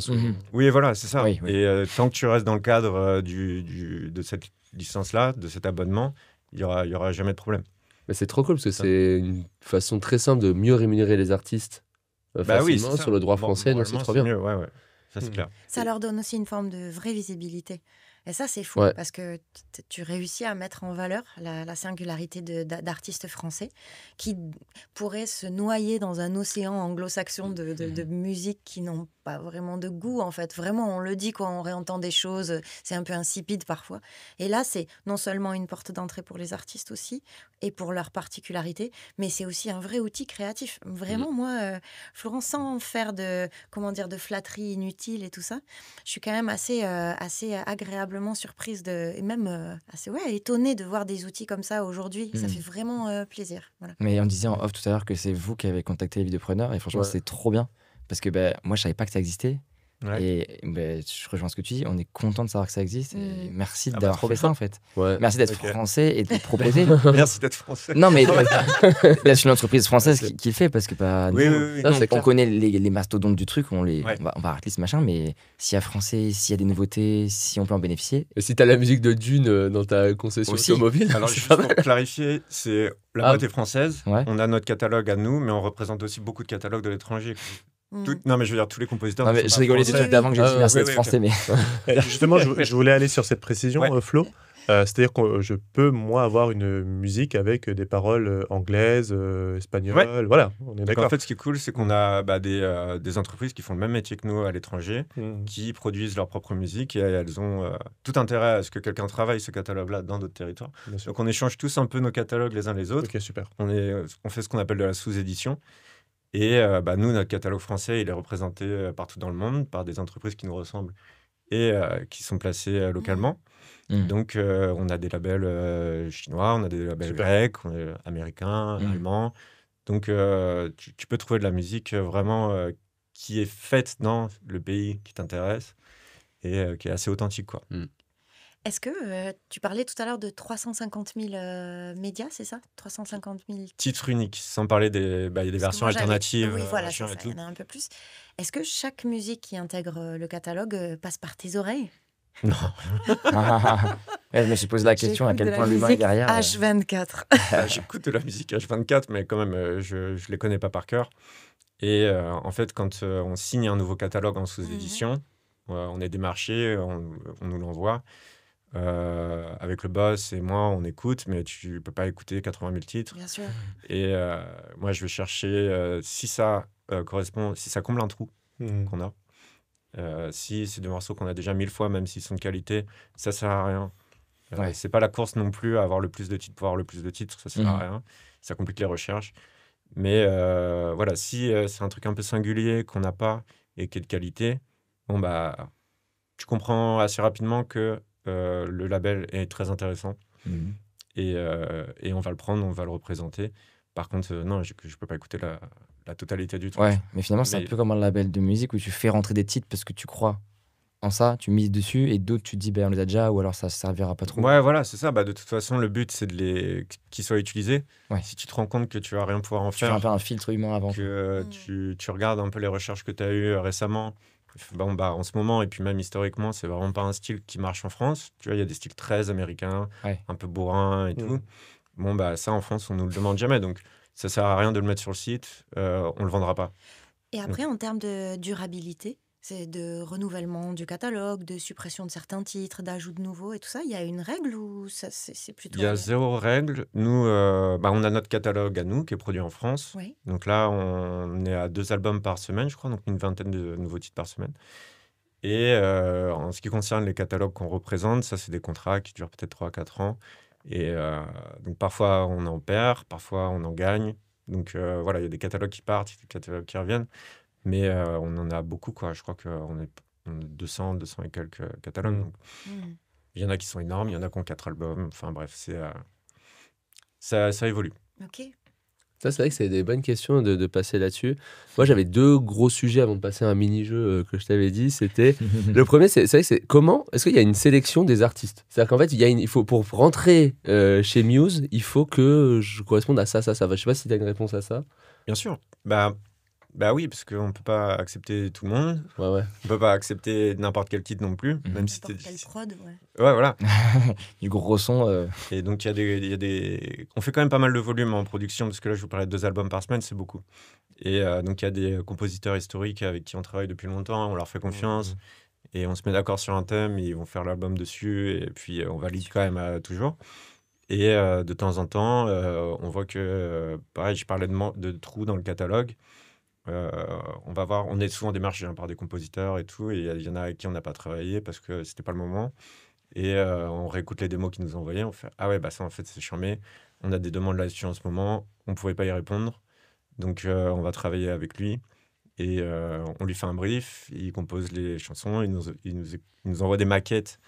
S5: Oui, voilà, c'est ça.
S2: Oui.
S5: Et tant que tu restes dans le cadre de cette licence-là, de cet abonnement, il y aura jamais de problème.
S1: Mais c'est trop cool, parce que c'est une façon très simple de mieux rémunérer les artistes facilement sur le droit français, donc c'est trop bien.
S5: Mieux, ouais. Ça, c'est clair.
S3: Ça leur donne aussi une forme de vraie visibilité. Et ça, c'est fou, parce que tu réussis à mettre en valeur la singularité d'artistes français qui pourraient se noyer dans un océan anglo-saxon de musique qui n'ont pas vraiment de goût, en fait. Vraiment, on le dit quand on réentend des choses, c'est un peu insipide parfois. Et là, c'est non seulement une porte d'entrée pour les artistes aussi, et pour leur particularité, mais c'est aussi un vrai outil créatif. Vraiment, moi, Florence, sans faire de flatterie inutile et tout ça, je suis quand même assez agréablement surprise et même assez étonnée de voir des outils comme ça aujourd'hui. Ça fait vraiment plaisir. Voilà.
S2: Mais on disait en off tout à l'heure que c'est vous qui avez contacté les vidéopreneurs et franchement, c'est trop bien. Parce que moi, je savais pas que ça existait. Et je rejoins ce que tu dis, on est content de savoir que ça existe. Et merci d'avoir fait ça en fait. Merci d'être français et de le proposer.
S5: Merci d'être français.
S2: Non, mais c'est une entreprise française qui le fait parce que on connaît les mastodontes du truc, on va arrêter ce machin, mais s'il y a français, s'il y a des nouveautés, si on peut en bénéficier.
S1: Et si tu as la musique de Dune dans ta concession automobile.
S5: Alors, juste pour clarifier, c'est la boîte est française, on a notre catalogue à nous, mais on représente aussi beaucoup de catalogues de l'étranger. Non, mais je veux dire, tous les compositeurs.
S2: Non, mais je rigolais tout d'avant que j'ai dit merci d'être français. Mais
S4: justement, je voulais aller sur cette précision, Flo. C'est-à-dire que je peux, moi, avoir une musique avec des paroles anglaises, espagnoles. Voilà, on est
S5: Donc
S4: d'accord.
S5: en fait, ce qui est cool, c'est qu'on a des entreprises qui font le même métier que nous à l'étranger, qui produisent leur propre musique et elles ont tout intérêt à ce que quelqu'un travaille ce catalogue-là dans d'autres territoires.
S4: Bien sûr.
S5: Donc on échange tous un peu nos catalogues les uns les autres.
S4: Ok, super.
S5: On fait ce qu'on appelle de la sous-édition. Et nous, notre catalogue français, il est représenté partout dans le monde par des entreprises qui nous ressemblent et qui sont placées localement. Donc, on a des labels chinois, on a des labels grecs, américains, allemands. Donc, tu peux trouver de la musique vraiment qui est faite dans le pays qui t'intéresse et qui est assez authentique, quoi.
S3: Est-ce que tu parlais tout à l'heure de 350 000 médias, c'est ça? 350 000
S5: Titres uniques, sans parler des, il y a des versions alternatives.
S3: Oui, voilà,
S5: machin
S3: c'est
S5: et
S3: ça,
S5: tout.
S3: il y en a un peu plus. Est-ce que chaque musique qui intègre le catalogue passe par tes oreilles?
S5: Non.
S2: Je me suis posé la question à quel point l'humain est derrière.
S3: H24.
S5: J'écoute de la musique H24, mais quand même, je ne les connais pas par cœur. Et en fait, quand on signe un nouveau catalogue en sous-édition, on est démarché, on nous l'envoie. Avec le boss et moi, on écoute, mais tu ne peux pas écouter 80 000 titres.
S3: Bien sûr.
S5: Et moi, je vais chercher si ça correspond, si ça comble un trou qu'on a. Si c'est des morceaux qu'on a déjà 1000 fois, même s'ils sont de qualité, ça sert à rien. C'est pas la course non plus à avoir le plus de titres pour avoir le plus de titres, ça sert à rien. Ça complique les recherches. Mais voilà, si c'est un truc un peu singulier qu'on n'a pas et qui est de qualité, bon bah, tu comprends assez rapidement que le label est très intéressant et on va le prendre, on va le représenter. Par contre, non, je peux pas écouter la totalité du truc.
S2: Ouais, mais finalement, c'est un peu comme un label de musique où tu fais rentrer des titres parce que tu crois en ça, tu mises dessus, et d'autres, tu te dis, on les a déjà, ou alors ça servira pas trop.
S5: Ouais, voilà, c'est ça. De toute façon, le but, c'est qu'ils soient utilisés.
S2: Ouais.
S5: Si tu te rends compte que tu vas rien pouvoir en
S2: Tu fais un peu un filtre humain avant.
S5: Que tu regardes un peu les recherches que tu as eues récemment, en ce moment, et puis même historiquement, c'est vraiment pas un style qui marche en France. Tu vois, il y a des styles très américains, un peu bourrins et tout. Bon, ça, en France, on nous le demande jamais. Donc, ça sert à rien de le mettre sur le site. On le vendra pas.
S3: Et après, en termes de durabilité, c'est de renouvellement du catalogue, de suppression de certains titres, d'ajout de nouveaux et tout ça, il y a une règle ou ça, c'est plutôt...
S5: Il y a zéro règle. Nous, on a notre catalogue à nous qui est produit en France.
S3: Oui.
S5: Donc là, on est à 2 albums par semaine, je crois, donc une vingtaine de nouveaux titres par semaine. Et en ce qui concerne les catalogues qu'on représente, ça, c'est des contrats qui durent peut-être 3-4 ans. Et donc parfois, on en perd, parfois, on en gagne. Donc voilà, il y a des catalogues qui partent, des catalogues qui reviennent. Mais on en a beaucoup, quoi. Je crois qu'on est 200 et quelques catalogues. Donc, il y en a qui sont énormes, il y en a qui ont 4 albums. Enfin bref, ça évolue.
S3: Ok.
S1: Ça, c'est vrai que c'est des bonnes questions de passer là-dessus. Moi, j'avais 2 gros sujets avant de passer à un mini-jeu que je t'avais dit. C'était le premier, c'est vrai que c'est comment est-ce qu'il y a une sélection des artistes? C'est-à-dire qu'en fait, il faut pour rentrer chez Muse, il faut que je corresponde à ça. Je sais pas si tu as une réponse à ça.
S5: Bien sûr. Bah oui, parce qu'on ne peut pas accepter tout le monde.
S1: Ouais.
S5: On ne peut pas accepter n'importe quel titre non plus. Même si
S3: n'importe quelle prod,
S5: ouais, voilà.
S2: Du gros son.
S5: Et donc, il y a des... On fait quand même pas mal de volume en production, parce que là, je vous parlais de 2 albums par semaine, c'est beaucoup. Et donc, il y a des compositeurs historiques avec qui on travaille depuis longtemps, on leur fait confiance. Et on se met d'accord sur un thème, ils vont faire l'album dessus, et puis on valide quand même toujours. Et de temps en temps, on voit que, pareil, je parlais de trous dans le catalogue. On va voir, on est souvent démarché par des compositeurs et tout, et il y en a avec qui on n'a pas travaillé parce que c'était pas le moment. Et on réécoute les démos qu'ils nous ont envoyées, on fait ah ouais, ça en fait c'est charmé, on a des demandes là-dessus en ce moment, on pouvait pas y répondre, donc on va travailler avec lui et on lui fait un brief, il compose les chansons, il nous envoie des maquettes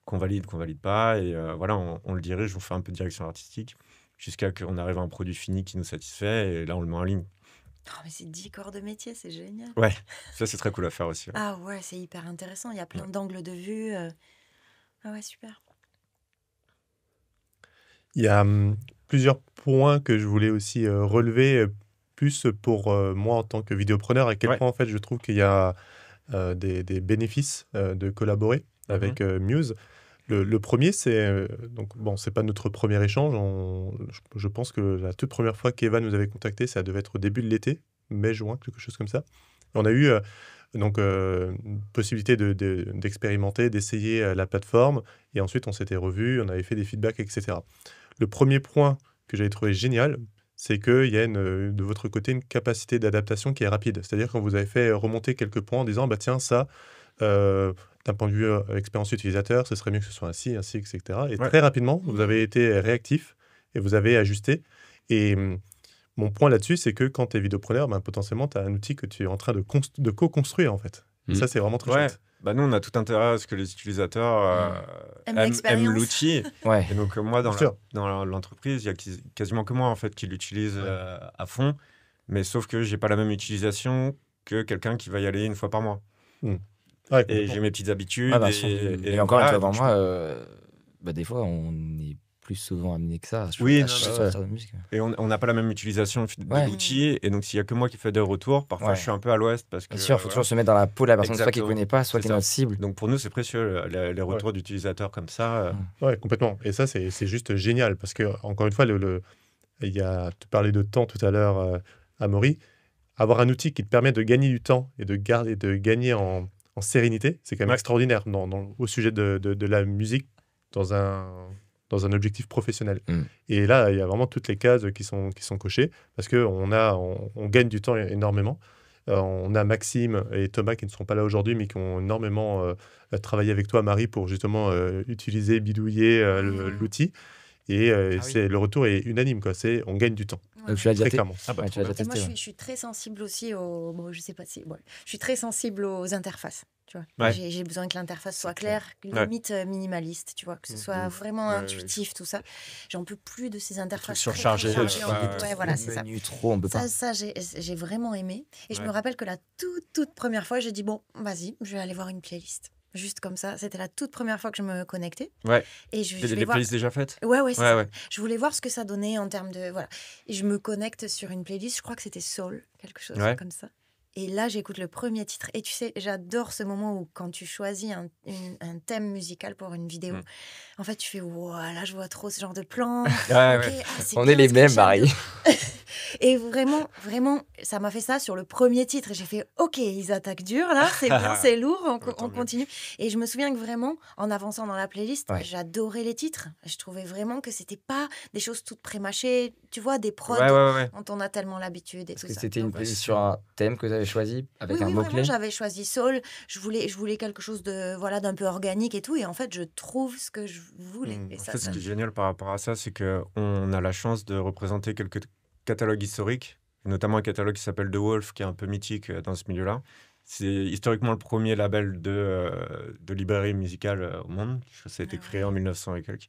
S5: qu'on valide pas, et voilà, on le dirige, on fait un peu de direction artistique jusqu'à qu'on arrive à un produit fini qui nous satisfait, et là on le met en ligne.
S3: Oh, mais c'est 10 corps de métier, c'est génial.
S5: Ouais, ça c'est très cool à faire aussi.
S3: Ah ouais, c'est hyper intéressant, il y a plein d'angles de vue. Ah ouais, super.
S4: Il y a plusieurs points que je voulais aussi relever, plus pour moi en tant que vidéopreneur, à quel point en fait je trouve qu'il y a des bénéfices de collaborer avec Muse. Le premier, c'est c'est pas notre premier échange. Je pense que la toute première fois qu'Eva nous avait contacté, ça devait être au début de l'été, mai-juin, quelque chose comme ça. On a eu donc une possibilité d'expérimenter, d'essayer la plateforme, et ensuite on s'était revus, on avait fait des feedbacks, etc. Le premier point que j'avais trouvé génial, c'est qu'il y a de votre côté une capacité d'adaptation qui est rapide. C'est-à-dire quand vous avez fait remonter quelques points en disant bah tiens ça, d'un point de vue expérience utilisateur, ce serait mieux que ce soit ainsi, etc. Et très rapidement, vous avez été réactif et vous avez ajusté. Et mon point là-dessus, c'est que quand tu es vidéopreneur, potentiellement, tu as un outil que tu es en train de co-construire, en fait. Et ça, c'est vraiment très chouette.
S5: Bah nous, on a tout intérêt à ce que les utilisateurs aiment l'outil. Et donc, moi, dans l'entreprise, il y a quasiment que moi, en fait, qui l'utilise à fond. Mais sauf que j'ai pas la même utilisation que quelqu'un qui va y aller une fois par mois. Et j'ai mes petites habitudes.
S2: Et encore une fois, pour moi, des fois, on est plus souvent amené que ça.
S5: Et on n'a pas la même utilisation de l'outil. Et donc, s'il n'y a que moi qui fais des retours, parfois je suis un peu à l'ouest.
S2: Bien sûr, il faut toujours se mettre dans la peau de la personne, soit qui ne connaît pas, soit qui est notre cible.
S5: Donc, pour nous, c'est précieux, les retours d'utilisateurs comme ça.
S4: Ouais, complètement. Et ça, c'est juste génial. Parce que, encore une fois, tu parlais de temps tout à l'heure, Amaury. Avoir un outil qui te permet de gagner du temps et de gagner en sérénité, c'est quand même extraordinaire au sujet de la musique dans un objectif professionnel. Et là, il y a vraiment toutes les cases qui sont cochées parce qu'on gagne du temps énormément. On a Maxime et Thomas qui ne sont pas là aujourd'hui, mais qui ont énormément travaillé avec toi, Marie, pour justement utiliser, bidouiller l'outil. Et le retour est unanime, quoi. On gagne du temps.
S2: Donc, tu l'as déjà
S4: clairement.
S3: Moi, je suis très sensible aussi je sais pas si... je suis très sensible aux interfaces. Tu vois. J'ai besoin que l'interface soit claire, limite minimaliste, tu vois, que ce soit vraiment intuitif, tout ça. J'en peux plus de ces interfaces
S5: surchargées.
S3: Voilà, c'est ça.
S2: Trop, on peut pas.
S3: Ça j'ai vraiment aimé. Et je me rappelle que la toute première fois, j'ai dit bon, vas-y, je vais aller voir une playlist. Juste comme ça, c'était la toute première fois que je me connectais.
S5: Et les playlists déjà faites.
S3: Ouais. Je voulais voir ce que ça donnait en termes de voilà. Et je me connecte sur une playlist. Je crois que c'était Soul, quelque chose comme ça. Et là, j'écoute le premier titre. Et tu sais, j'adore ce moment où quand tu choisis un thème musical pour une vidéo, en fait, tu fais là, je vois trop ce genre de plan.
S2: On est les mêmes, Marie.
S3: Et vraiment, ça m'a fait ça sur le premier titre. Et j'ai fait, OK, ils attaquent dur, là, c'est bien, c'est lourd, on continue. Et je me souviens que vraiment, en avançant dans la playlist, j'adorais les titres. Je trouvais vraiment que c'était pas des choses toutes prémâchées, tu vois, des prods dont on a tellement l'habitude.
S2: Parce que c'était une playlist sur un thème que tu avais choisi avec un mot-clé.
S3: J'avais choisi Soul. Je voulais quelque chose d'un peu organique et tout. Et en fait, je trouve ce que je voulais. Et
S5: ce qui est génial par rapport à ça, c'est qu'on a la chance de représenter quelques catalogue historique, notamment un catalogue qui s'appelle The Wolf, qui est un peu mythique dans ce milieu-là. C'est historiquement le premier label de librairie musicale au monde. Ça a été créé en 1900 et quelques.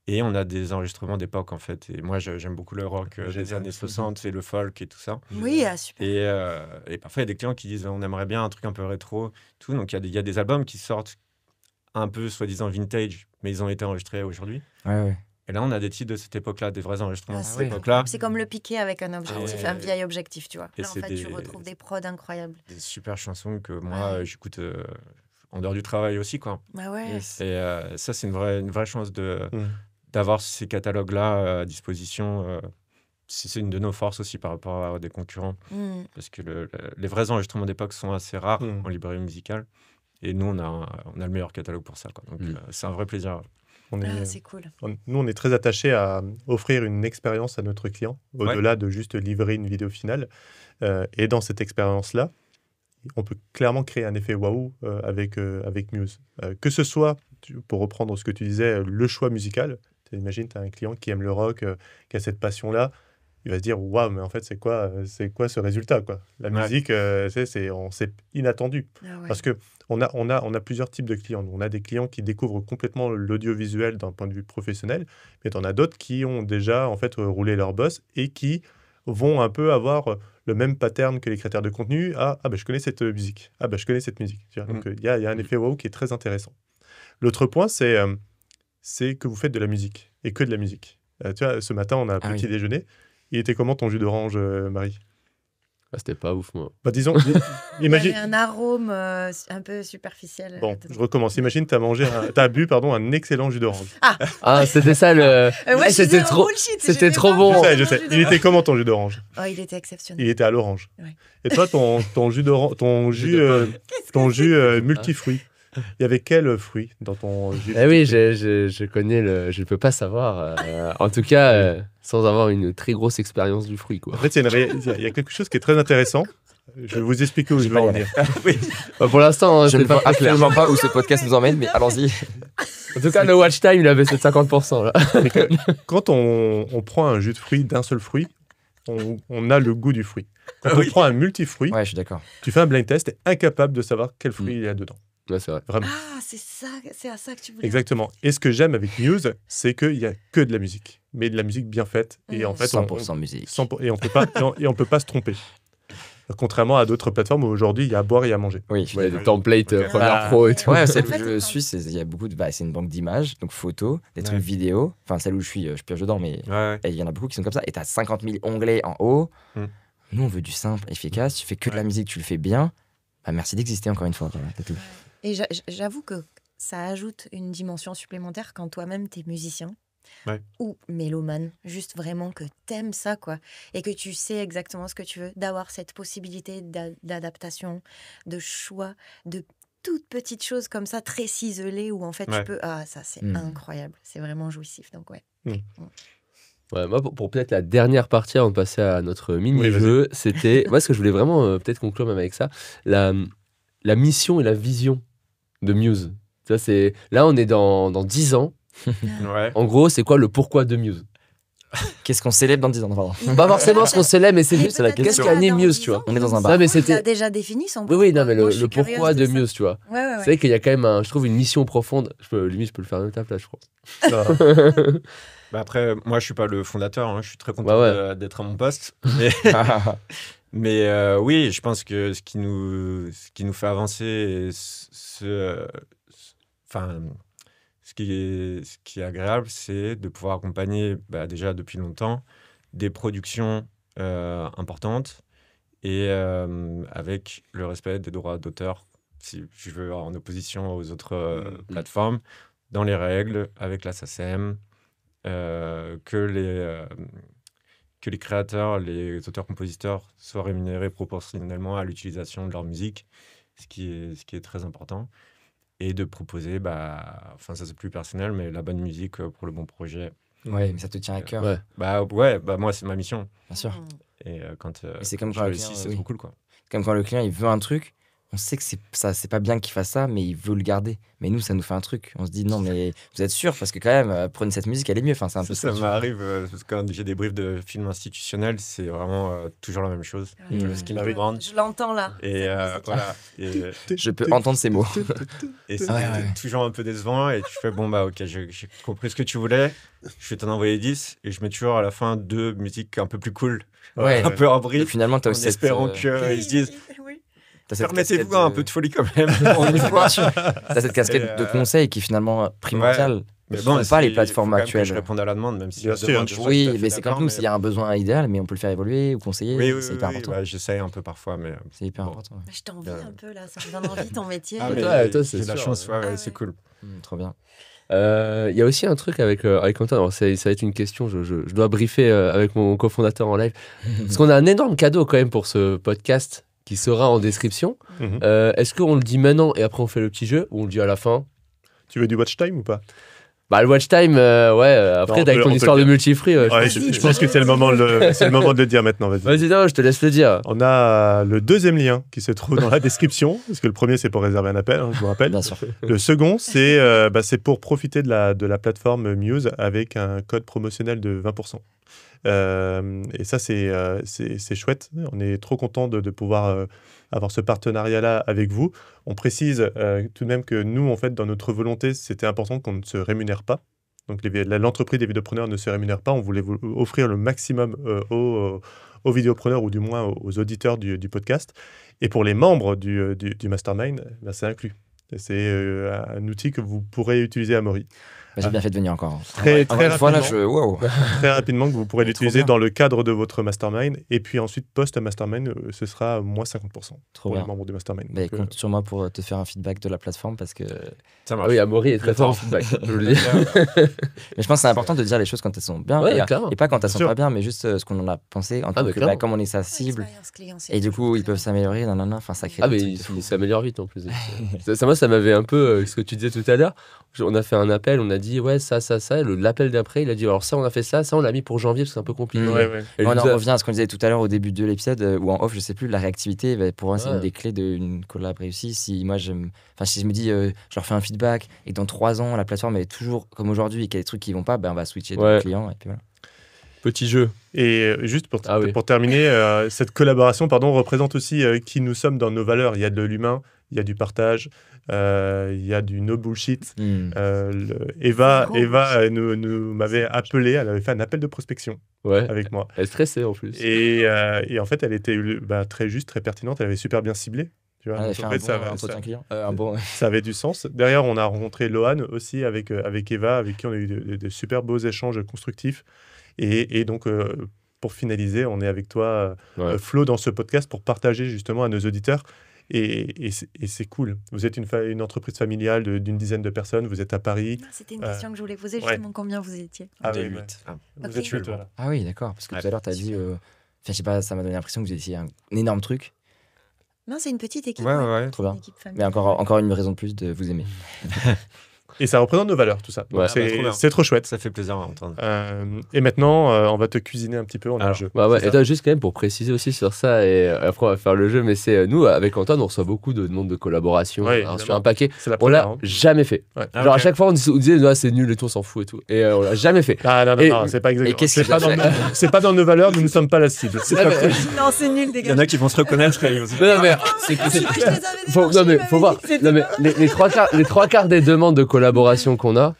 S5: Et on a des enregistrements d'époque, en fait. Et moi, j'aime beaucoup le rock des années 60 et le folk et tout ça.
S3: Oui, super.
S5: Et parfois, il y a des clients qui disent on aimerait bien un truc un peu rétro. Tout. Donc, il y a des albums qui sortent un peu, soi-disant, vintage, mais ils ont été enregistrés aujourd'hui. Et là, on a des titres de cette époque-là, des vrais enregistrements de cette époque-là.
S3: C'est comme le piqué avec un objectif, un vieil objectif, tu vois.
S5: Et
S3: là, en fait, tu retrouves des prods incroyables.
S5: Des super chansons que moi, j'écoute en dehors du travail aussi, quoi. Et ça, c'est une vraie chance d'avoir ces catalogues-là à disposition. C'est une de nos forces aussi par rapport à des concurrents. Parce que les vrais enregistrements d'époque sont assez rares en librairie musicale. Et nous, on a le meilleur catalogue pour ça, quoi. Donc, c'est un vrai plaisir.
S3: C'est cool.
S4: Nous, on est très attachés à offrir une expérience à notre client, au-delà de juste livrer une vidéo finale. Et dans cette expérience-là, on peut clairement créer un effet waouh avec Muse. Que ce soit, pour reprendre ce que tu disais, le choix musical. Imagine, tu as un client qui aime le rock, qui a cette passion-là. Il va se dire waouh, mais en fait, c'est quoi ce résultat, quoi. La musique, c'est inattendu. Parce que on a plusieurs types de clients. On a des clients qui découvrent complètement l'audiovisuel d'un point de vue professionnel, mais on a d'autres qui ont déjà en fait roulé leur boss et qui vont un peu avoir le même pattern que les créateurs de contenu. Je connais cette musique. Je connais cette musique. Donc il y a un effet wow qui est très intéressant. L'autre point, c'est que vous faites de la musique et que de la musique. Tu vois, ce matin, on a un petit déjeuner. Il était comment ton jus d'orange, Marie ?
S1: Ah, c'était pas ouf, moi.
S4: Bah, disons,
S3: Il y
S4: imagine.
S3: avait un arôme un peu superficiel.
S4: Bon, je recommence. Imagine, t'as bu un excellent jus d'orange.
S1: Ah, c'était ça le.
S3: Ouais,
S1: c'était trop. C'était trop bon.
S4: Je sais. Il était comment ton jus d'orange?
S3: Oh, il était exceptionnel.
S4: Il était à l'orange.
S3: Ouais.
S4: Et toi, ton jus d'orange, ton jus multifruit. Il y avait quel fruit dans ton jus?
S1: Eh oui, je connais le. Je ne peux pas savoir. En tout cas, sans avoir une très grosse expérience du fruit, quoi.
S4: En fait, il y a quelque chose qui est très intéressant. Je vais vous expliquer où je veux en venir.
S1: Bah, pour l'instant,
S2: Je
S1: c'est
S2: ne vois
S1: pas clair.
S2: absolument pas où ce podcast nous emmène, mais allons-y.
S1: En tout cas, le watch time, il avait 50%. Là.
S4: Quand on prend un jus de fruit d'un seul fruit, on a le goût du fruit. Quand on prend un multifruit,
S2: Ouais, je suis d'accord.
S4: tu fais un blind test, tu es incapable de savoir quel fruit il y a dedans.
S1: Ouais, c'est vrai.
S4: Vraiment.
S3: Ah, c'est à ça que tu voulais.
S4: Exactement. Et ce que j'aime avec Muse, c'est qu'il n'y a que de la musique, mais de la musique bien faite. Et en fait,
S2: 100% musique.
S4: et on peut pas se tromper. Contrairement à d'autres plateformes où aujourd'hui il y a à boire et à manger.
S2: Oui,
S1: Ouais, des templates
S5: Ok.
S1: Premiere Pro et tout.
S2: Ouais, celle
S3: En fait,
S2: où je suis, il y a beaucoup de. C'est une banque d'images, donc photos, des trucs
S5: Ouais.
S2: vidéo. Enfin, celle où je pioche dedans, mais
S5: Ouais.
S2: il y en a beaucoup qui sont comme ça. Et t'as 50 000 onglets en haut.
S5: Hmm.
S2: Nous, on veut du simple, efficace. Tu fais que de la musique, tu le fais bien. Bah, merci d'exister encore une fois. Voilà, c'est tout.
S3: Et j'avoue que ça ajoute une dimension supplémentaire quand toi-même t'es musicien.
S5: Ouais.
S3: Ou mélomane, juste vraiment que t'aimes ça, quoi, et que tu sais exactement ce que tu veux, d'avoir cette possibilité d'adaptation, de choix, de toutes petites choses comme ça, très ciselées, où en fait
S5: Ouais.
S3: tu peux... Ah, ça c'est incroyable, c'est vraiment jouissif, donc ouais.
S1: Ouais, moi, pour peut-être la dernière partie avant de passer à notre
S4: Oui,
S1: mini-jeu, c'était. Moi, ce que je voulais vraiment peut-être conclure même avec ça, la mission et la vision de Muse. Ça, c'est... Là, on est dans 10 ans.
S5: Ouais.
S1: En gros, c'est quoi le pourquoi de Muse?
S2: Qu'est-ce qu'on célèbre dans 10 ans? Pardon.
S1: Pas forcément ce qu'on célèbre, mais c'est
S3: Et
S1: juste la
S3: peut-être
S1: qu'est-ce
S3: que
S1: qui a né
S3: dans
S1: Muse,
S3: 10
S1: tu vois.
S3: ans,
S2: On est dans un
S3: ça,
S2: bar.
S1: Non, mais
S3: il a
S1: c'était.
S3: déjà défini son
S1: Oui, non, mais
S3: Moi,
S1: le
S3: je suis
S1: pourquoi
S3: curieuse
S1: de
S3: ça.
S1: Muse, tu vois.
S3: Ouais, ouais,
S1: C'est vrai qu'il y a quand même, je trouve, une mission profonde. Je peux le faire à ta place, je crois.
S5: Bah après, moi, je suis pas le fondateur. Hein. Je suis très content
S1: Bah ouais.
S5: d'être à mon poste. Mais oui, je pense que ce qui nous fait avancer, et ce qui est agréable, c'est de pouvoir accompagner déjà depuis longtemps des productions importantes et avec le respect des droits d'auteur, si je veux, en opposition aux autres plateformes, dans les règles, avec la SACEM, que les créateurs, les auteurs-compositeurs soient rémunérés proportionnellement à l'utilisation de leur musique, ce qui est très important. Et de proposer, ça c'est plus personnel, mais la bonne musique pour le bon projet.
S2: Ouais, mais ça te tient à cœur.
S1: Ouais.
S5: Moi c'est ma mission.
S2: Bien sûr.
S5: Et quand
S2: Et c'est comme
S5: je
S2: quand le
S5: réussis,
S2: client,
S5: c'est
S2: oui.
S5: trop cool, quoi.
S2: Comme quand le client il veut un truc, on sait que c'est pas bien qu'il fasse ça, mais il veut le garder. Mais nous, ça nous fait un truc. On se dit non, mais vous êtes sûr? Parce que quand même, prenez cette musique, elle est mieux. Enfin, c'est un peu
S5: Ça
S2: ça.
S5: m'arrive parce que quand j'ai des briefs de films institutionnels, c'est vraiment toujours la même chose.
S3: Ouais.
S5: Ce qu'ils
S4: Ah
S5: me
S4: oui.
S5: demandent.
S3: Je l'entends là.
S5: Et
S3: cette musique.
S5: voilà. Et,
S2: Je peux entendre ces mots.
S5: et c'est
S2: Ouais.
S5: toujours un peu décevant. Et tu fais, ok, j'ai compris ce que tu voulais. Je vais t'en envoyer 10. Et je mets toujours à la fin 2 musiques un peu plus cool.
S2: Ouais.
S5: Un peu en
S2: Et
S5: brief.
S2: finalement, t'as
S5: En
S2: aussi cette,
S5: espérant qu'ils se disent,
S3: Oui.
S2: t'as cette
S5: permettez-vous
S2: casquette
S5: un peu de folie quand même. On y va.
S2: T'as cette casquette de conseil qui est finalement primordiale.
S5: Mais
S2: Ce sont pas les
S5: il
S2: plateformes
S5: faut quand même que
S2: actuelles.
S5: je réponde à la demande, même si
S4: Bien
S5: la
S4: sûr.
S5: demande, je suis
S2: Oui,
S5: tout à fait
S2: mais c'est comme
S5: d'accord,
S2: nous, s'il y a un besoin idéal, mais on peut le faire évoluer ou conseiller,
S5: Oui,
S2: c'est hyper important.
S5: j'essaye un peu parfois, mais
S2: C'est hyper
S5: Bon.
S2: important. Ouais.
S3: Je t'envie un peu là, ça me donne envie ton métier.
S5: ah, mais
S1: toi, c'est
S5: j'ai de la
S1: sûr,
S5: chance,
S1: ouais.
S5: c'est cool.
S2: Trop bien.
S1: Il y a aussi un truc avec Antoine. Alors, ça va être une question. Je dois briefer avec mon cofondateur en live. Parce qu'on a un énorme cadeau quand même pour ce podcast qui sera en description.
S4: Mhm.
S1: Est-ce qu'on le dit maintenant et après on fait le petit jeu ou on le dit à la fin?
S4: Tu veux du watch time ou pas?
S1: Bah, le watch time, après,
S4: Non,
S1: avec
S4: on
S1: ton
S4: peut
S1: histoire
S4: le
S1: de
S4: dire.
S1: multifruit.
S4: Ouais, je pense que c'est le moment de le dire maintenant. Vas-y.
S1: Vas-y, non, je te laisse le dire.
S4: On a le deuxième lien qui se trouve dans la description, parce que le premier c'est pour réserver un appel, hein, je vous rappelle.
S2: Bien sûr.
S4: Le second c'est pour profiter de la plateforme Muse avec un code promotionnel de 20%. Et ça c'est chouette. On est trop content de pouvoir avoir ce partenariat-là avec vous. On précise tout de même que nous, en fait, dans notre volonté, c'était important qu'on ne se rémunère pas. Donc l'entreprise des vidéopreneurs ne se rémunère pas. On voulait vous offrir le maximum aux vidéopreneurs ou du moins aux auditeurs du podcast. Et pour les membres du Mastermind, c'est inclus. C'est un outil que vous pourrez utiliser à Maury.
S2: J'ai bien fait de venir encore.
S4: Très
S2: Encore une fois, là,
S4: rapidement. Très rapidement, que vous pourrez l'utiliser dans le cadre de votre mastermind. Et puis ensuite, post-mastermind, ce sera moins 50% pour les membres du mastermind.
S2: Mais compte sur moi pour te faire un feedback de la plateforme parce que.
S1: Ça marche. Oui, Amaury est très fort en feedback. Je vous le dis.
S2: Mais je pense que c'est important de dire les choses quand elles sont bien.
S1: Ouais,
S2: et pas quand elles sont pas bien, mais juste ce qu'on en a pensé en tant que comme on est sa cible. Et du coup, ils peuvent s'améliorer. Enfin, ça crée.
S1: Ah, mais ils s'améliorent vite en plus. Moi, ça m'avait un peu. Ce que tu disais tout à l'heure. On a fait un appel, on a dit ouais, ça. L'appel d'après, il a dit alors ça, on a fait ça, on l'a mis pour janvier parce que c'est un peu compliqué.
S2: On en revient à ce qu'on disait tout à l'heure au début de l'épisode ou en off, je sais plus, la réactivité, pour moi, c'est une des clés d'une collab réussie. Si moi, si je me dis, je leur fais un feedback et que dans 3 ans, la plateforme est toujours comme aujourd'hui et qu'il y a des trucs qui vont pas, on va switcher de client et puis voilà.
S1: Petit jeu.
S4: Et juste pour terminer, cette collaboration représente aussi qui nous sommes dans nos valeurs. Il y a de l'humain, il y a du partage, il y a du no bullshit. Eva m'avait appelé, elle avait fait un appel de prospection avec moi.
S1: Elle stressait en plus.
S4: Et en fait, elle était très juste, très pertinente, elle avait super bien ciblé. Tu vois, ça avait du sens. Derrière, on a rencontré Lohan aussi avec Eva, avec qui on a eu de super beaux échanges constructifs. Et donc, pour finaliser, on est avec toi, Flo, dans ce podcast pour partager justement à nos auditeurs. Et c'est cool. Vous êtes une entreprise familiale d'une dizaine de personnes. Vous êtes à Paris.
S3: C'était une question que je voulais poser, justement, combien vous étiez.
S4: Vous êtes 8.
S2: Ah oui, d'accord. Parce que tout à l'heure, tu as dit... je sais pas, ça m'a donné l'impression que vous étiez un énorme truc.
S3: Non, c'est une petite équipe.
S2: Ouais. Trop bien. Mais encore une raison de plus de vous aimer.
S4: Et ça représente nos valeurs, tout ça. C'est trop chouette.
S5: Ça fait plaisir à entendre.
S4: Et maintenant, on va te cuisiner un petit peu. On a un jeu.
S1: Et toi, juste quand même pour préciser aussi sur ça, et après on va faire le jeu, mais c'est nous, avec Antoine, on reçoit beaucoup de demandes de collaboration sur un paquet. On l'a jamais fait. Genre à chaque fois, on disait c'est nul et tout, on s'en fout et tout. Et on l'a jamais fait.
S4: Ah non, c'est pas exactement. C'est pas dans nos valeurs, nous ne sommes pas la cible.
S3: Non, c'est nul, des gars.
S5: Il y en a qui vont se reconnaître.
S1: Non, mais faut voir. Les 3 quarts des demandes de collaboration qu'on a,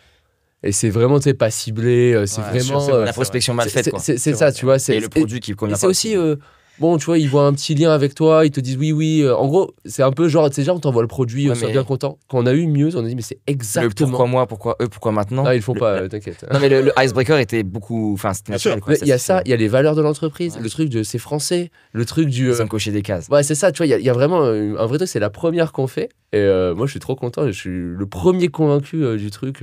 S1: et c'est vraiment pas ciblé, c'est vraiment
S2: la prospection mal faite, quoi.
S1: C'est ça, tu vois,
S2: et le produit qui convient pas.
S1: C'est aussi bon, tu vois, ils voient un petit lien avec toi, ils te disent oui. En gros, c'est un peu genre, tu sais, on t'envoie le produit, on soit bien content. Quand on a eu Muse, on a dit mais c'est exactement.
S2: Pourquoi moi, pourquoi eux, pourquoi maintenant.
S1: Ah, ils le font pas, t'inquiète.
S2: Non, mais le icebreaker était beaucoup. Enfin, c'était naturel.
S1: Il y a ça, il y a les valeurs de l'entreprise, le truc de c'est français, le truc du.
S2: Ils ont coché des cases.
S1: Ouais, c'est ça, tu vois, il y a vraiment un vrai truc, c'est la première qu'on fait. Et moi, je suis trop content, je suis le premier convaincu du truc.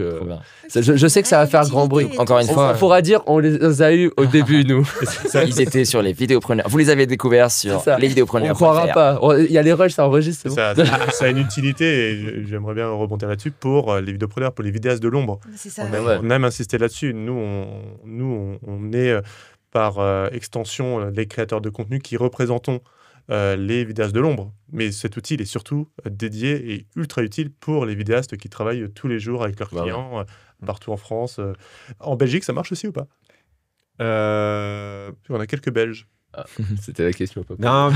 S1: Je sais que ça va faire grand bruit.
S2: Encore une fois.
S1: On pourra dire, on les a eu au début, nous.
S2: Ils étaient sur les vidéopreneurs. Vous les avez découverts sur les vidéopreneurs.
S1: On croira pas. Il y a les rushs, ça enregistre.
S4: Ça a une utilité, et j'aimerais bien rebondir là-dessus, pour les vidéopreneurs, pour les vidéastes de l'ombre. On aime insister là-dessus. Nous, on est par extension les créateurs de contenu qui représentons les vidéastes de l'ombre. Mais cet outil il est surtout dédié et ultra utile pour les vidéastes qui travaillent tous les jours avec leurs clients, partout en France. En Belgique, ça marche aussi ou pas On a quelques Belges.
S1: C'était la question.
S5: Non,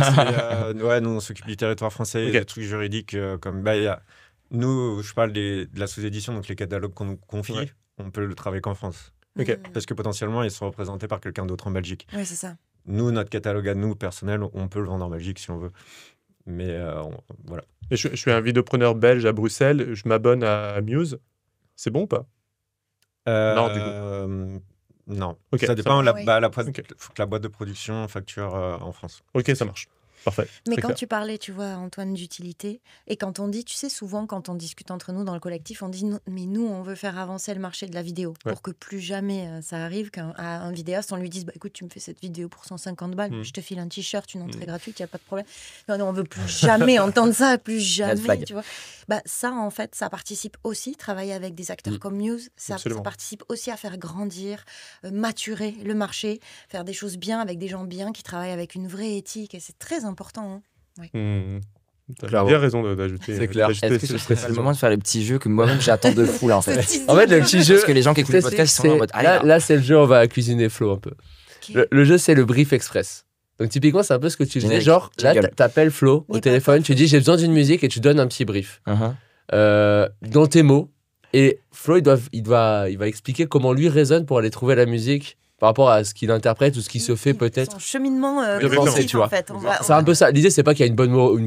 S5: nous on s'occupe du territoire français, des trucs juridiques comme nous, je parle de la sous-édition, donc les catalogues qu'on nous confie, on peut le travailler qu'en France. Parce que potentiellement ils sont représentés par quelqu'un d'autre en Belgique.
S3: Oui, c'est ça.
S5: Nous, notre catalogue à nous, personnel, on peut le vendre en Belgique si on veut. Mais voilà.
S4: Et je suis un vidéopreneur belge à Bruxelles, je m'abonne à Muse. C'est bon ou pas
S5: Non, du coup. Non. Ça dépend. Faut que la boîte de production facture en France.
S4: Ok, ça marche. Parfait.
S3: Mais quand tu parlais, tu vois, Antoine, d'utilité, et quand on dit, tu sais, souvent, quand on discute entre nous dans le collectif, on dit, mais nous, on veut faire avancer le marché de la vidéo pour que plus jamais ça arrive qu'à un vidéaste, on lui dise, écoute, tu me fais cette vidéo pour 150 balles, je te file un t-shirt, une entrée gratuite, il n'y a pas de problème. Non, on veut plus jamais entendre ça, plus jamais, tu vois. Ça, en fait, ça participe aussi, travailler avec des acteurs comme Muse, ça participe aussi à faire grandir, maturer le marché, faire des choses bien avec des gens bien qui travaillent avec une vraie éthique, et c'est très important.
S4: T'as bien raison d'ajouter.
S1: C'est clair.
S2: Est-ce que ce serait le moment de faire le petit jeu que moi-même j'attends de fou là en fait.
S1: En fait, le petit jeu.
S2: Parce que les gens qui écoutent le podcast sont en mode.
S1: Là, c'est le jeu, on va cuisiner Flo un peu. Le jeu, c'est le brief express. Donc, typiquement, c'est un peu ce que tu disais. Genre, là, t'appelles Flo au téléphone, tu dis j'ai besoin d'une musique et tu donnes un petit brief. Dans tes mots. Et Flo, il va expliquer comment lui raisonne pour aller trouver la musique par rapport à ce qu'il interprète ou ce qui se fait peut-être.
S3: Son cheminement
S1: cognitif,
S3: tu vois. En fait.
S1: C'est un peu ça. L'idée, c'est pas qu'il y a une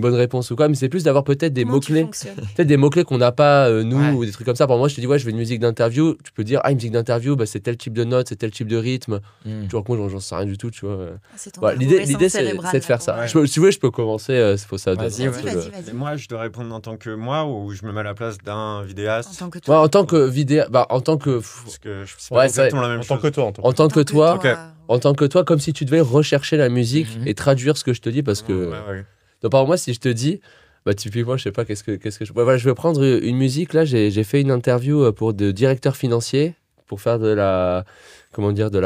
S1: bonne réponse ou quoi, mais c'est plus d'avoir peut-être des mots-clés. Peut-être des mots-clés qu'on n'a pas, nous, ou des trucs comme ça. Pour moi, je te dis, je veux une musique d'interview. Tu peux dire, une musique d'interview, c'est tel type de note, c'est tel type de rythme. Tu vois, moi, j'en sais rien du tout, tu vois. L'idée, c'est de faire ça. Si tu veux, je peux commencer. Ça
S3: vas-y.
S5: Moi, je dois répondre en tant que moi ou je me mets à la place d'un vidéaste.
S1: En tant que vidéaste. En tant que.
S5: Parce que c'est pas exactement la même chose.
S1: En tant que toi. En tant que toi, comme si tu devais rechercher la musique et traduire ce que je te dis, parce que... Donc, par moi, si je te dis, typiquement, je sais pas, qu'est-ce que je vais prendre une musique, là, j'ai fait une interview pour de directeur financier, pour faire de la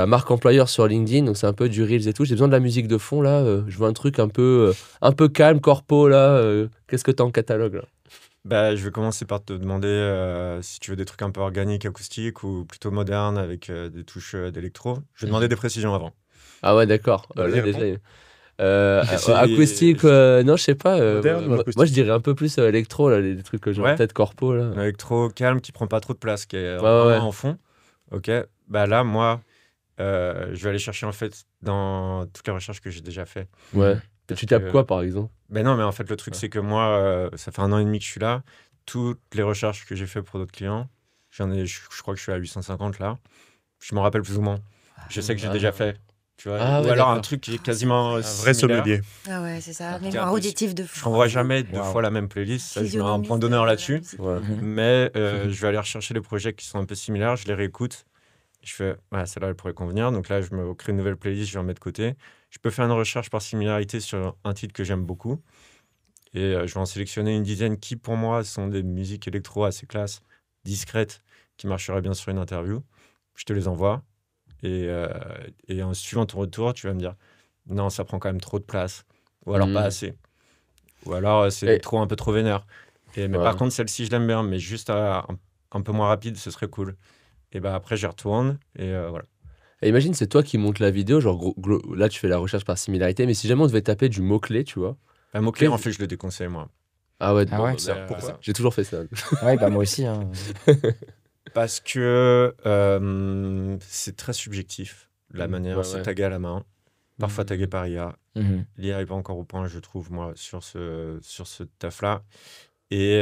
S1: marque employeur sur LinkedIn, donc c'est un peu du Reels et tout. J'ai besoin de la musique de fond, là, je veux un truc un peu calme, corpo, là. Qu'est-ce que t'as en catalogue, là?
S5: Je vais commencer par te demander si tu veux des trucs un peu organiques, acoustiques ou plutôt modernes avec des touches d'électro. Je vais demander des précisions avant.
S1: Ah ouais, d'accord. Acoustique, non, je sais pas. Moi, je dirais un peu plus électro, là, les trucs que j'ai en tête, corpo. Là.
S5: Électro, calme, qui prend pas trop de place, qui est vraiment en fond. Ok. Là, moi, je vais aller chercher en fait dans toutes les recherches que j'ai déjà fait.
S1: Ouais. Tu tapes quoi, par exemple?
S5: Non, mais en fait, le truc, c'est que moi, ça fait 1 an et demi que je suis là. Toutes les recherches que j'ai fait pour d'autres clients, je crois que je suis à 850 là. Je m'en rappelle plus ou moins. Je sais que j'ai déjà fait. Tu vois, ou alors un truc qui est quasiment
S4: un vrai sommelier.
S3: Ah ouais, c'est ça. Mémoire auditive de fou.
S5: Je n'envoie jamais 2 fois la même playlist. Ça, je mets un point d'honneur là-dessus. Mais je vais aller rechercher les projets qui sont un peu similaires. Je les réécoute. Je fais, celle-là, elle pourrait convenir. Donc là, je me crée une nouvelle playlist, je vais en mettre de côté. Je peux faire une recherche par similarité sur un titre que j'aime beaucoup. Et je vais en sélectionner une dizaine qui, pour moi, sont des musiques électro assez classe, discrètes, qui marcheraient bien sur une interview. Je te les envoie. Et en suivant ton retour, tu vas me dire non, ça prend quand même trop de place. Ou alors pas assez. Ou alors c'est un peu trop vénère. Mais par contre, celle-ci, je l'aime bien, mais juste un peu moins rapide, ce serait cool. Et après, j'y retourne. Et voilà.
S1: Et imagine, c'est toi qui montes la vidéo. Genre, là, tu fais la recherche par similarité. Mais si jamais on devait taper du mot-clé, tu vois.
S5: Mot-clé, en fait, je le déconseille, moi.
S1: Ah ouais,
S5: pourquoi
S1: j'ai toujours fait ça.
S2: Ouais, moi aussi. Hein.
S5: Parce que c'est très subjectif, la manière de se taguer à la main. Parfois tagué par IA. L'IA n'est pas encore au point, je trouve, moi, sur ce taf-là. Et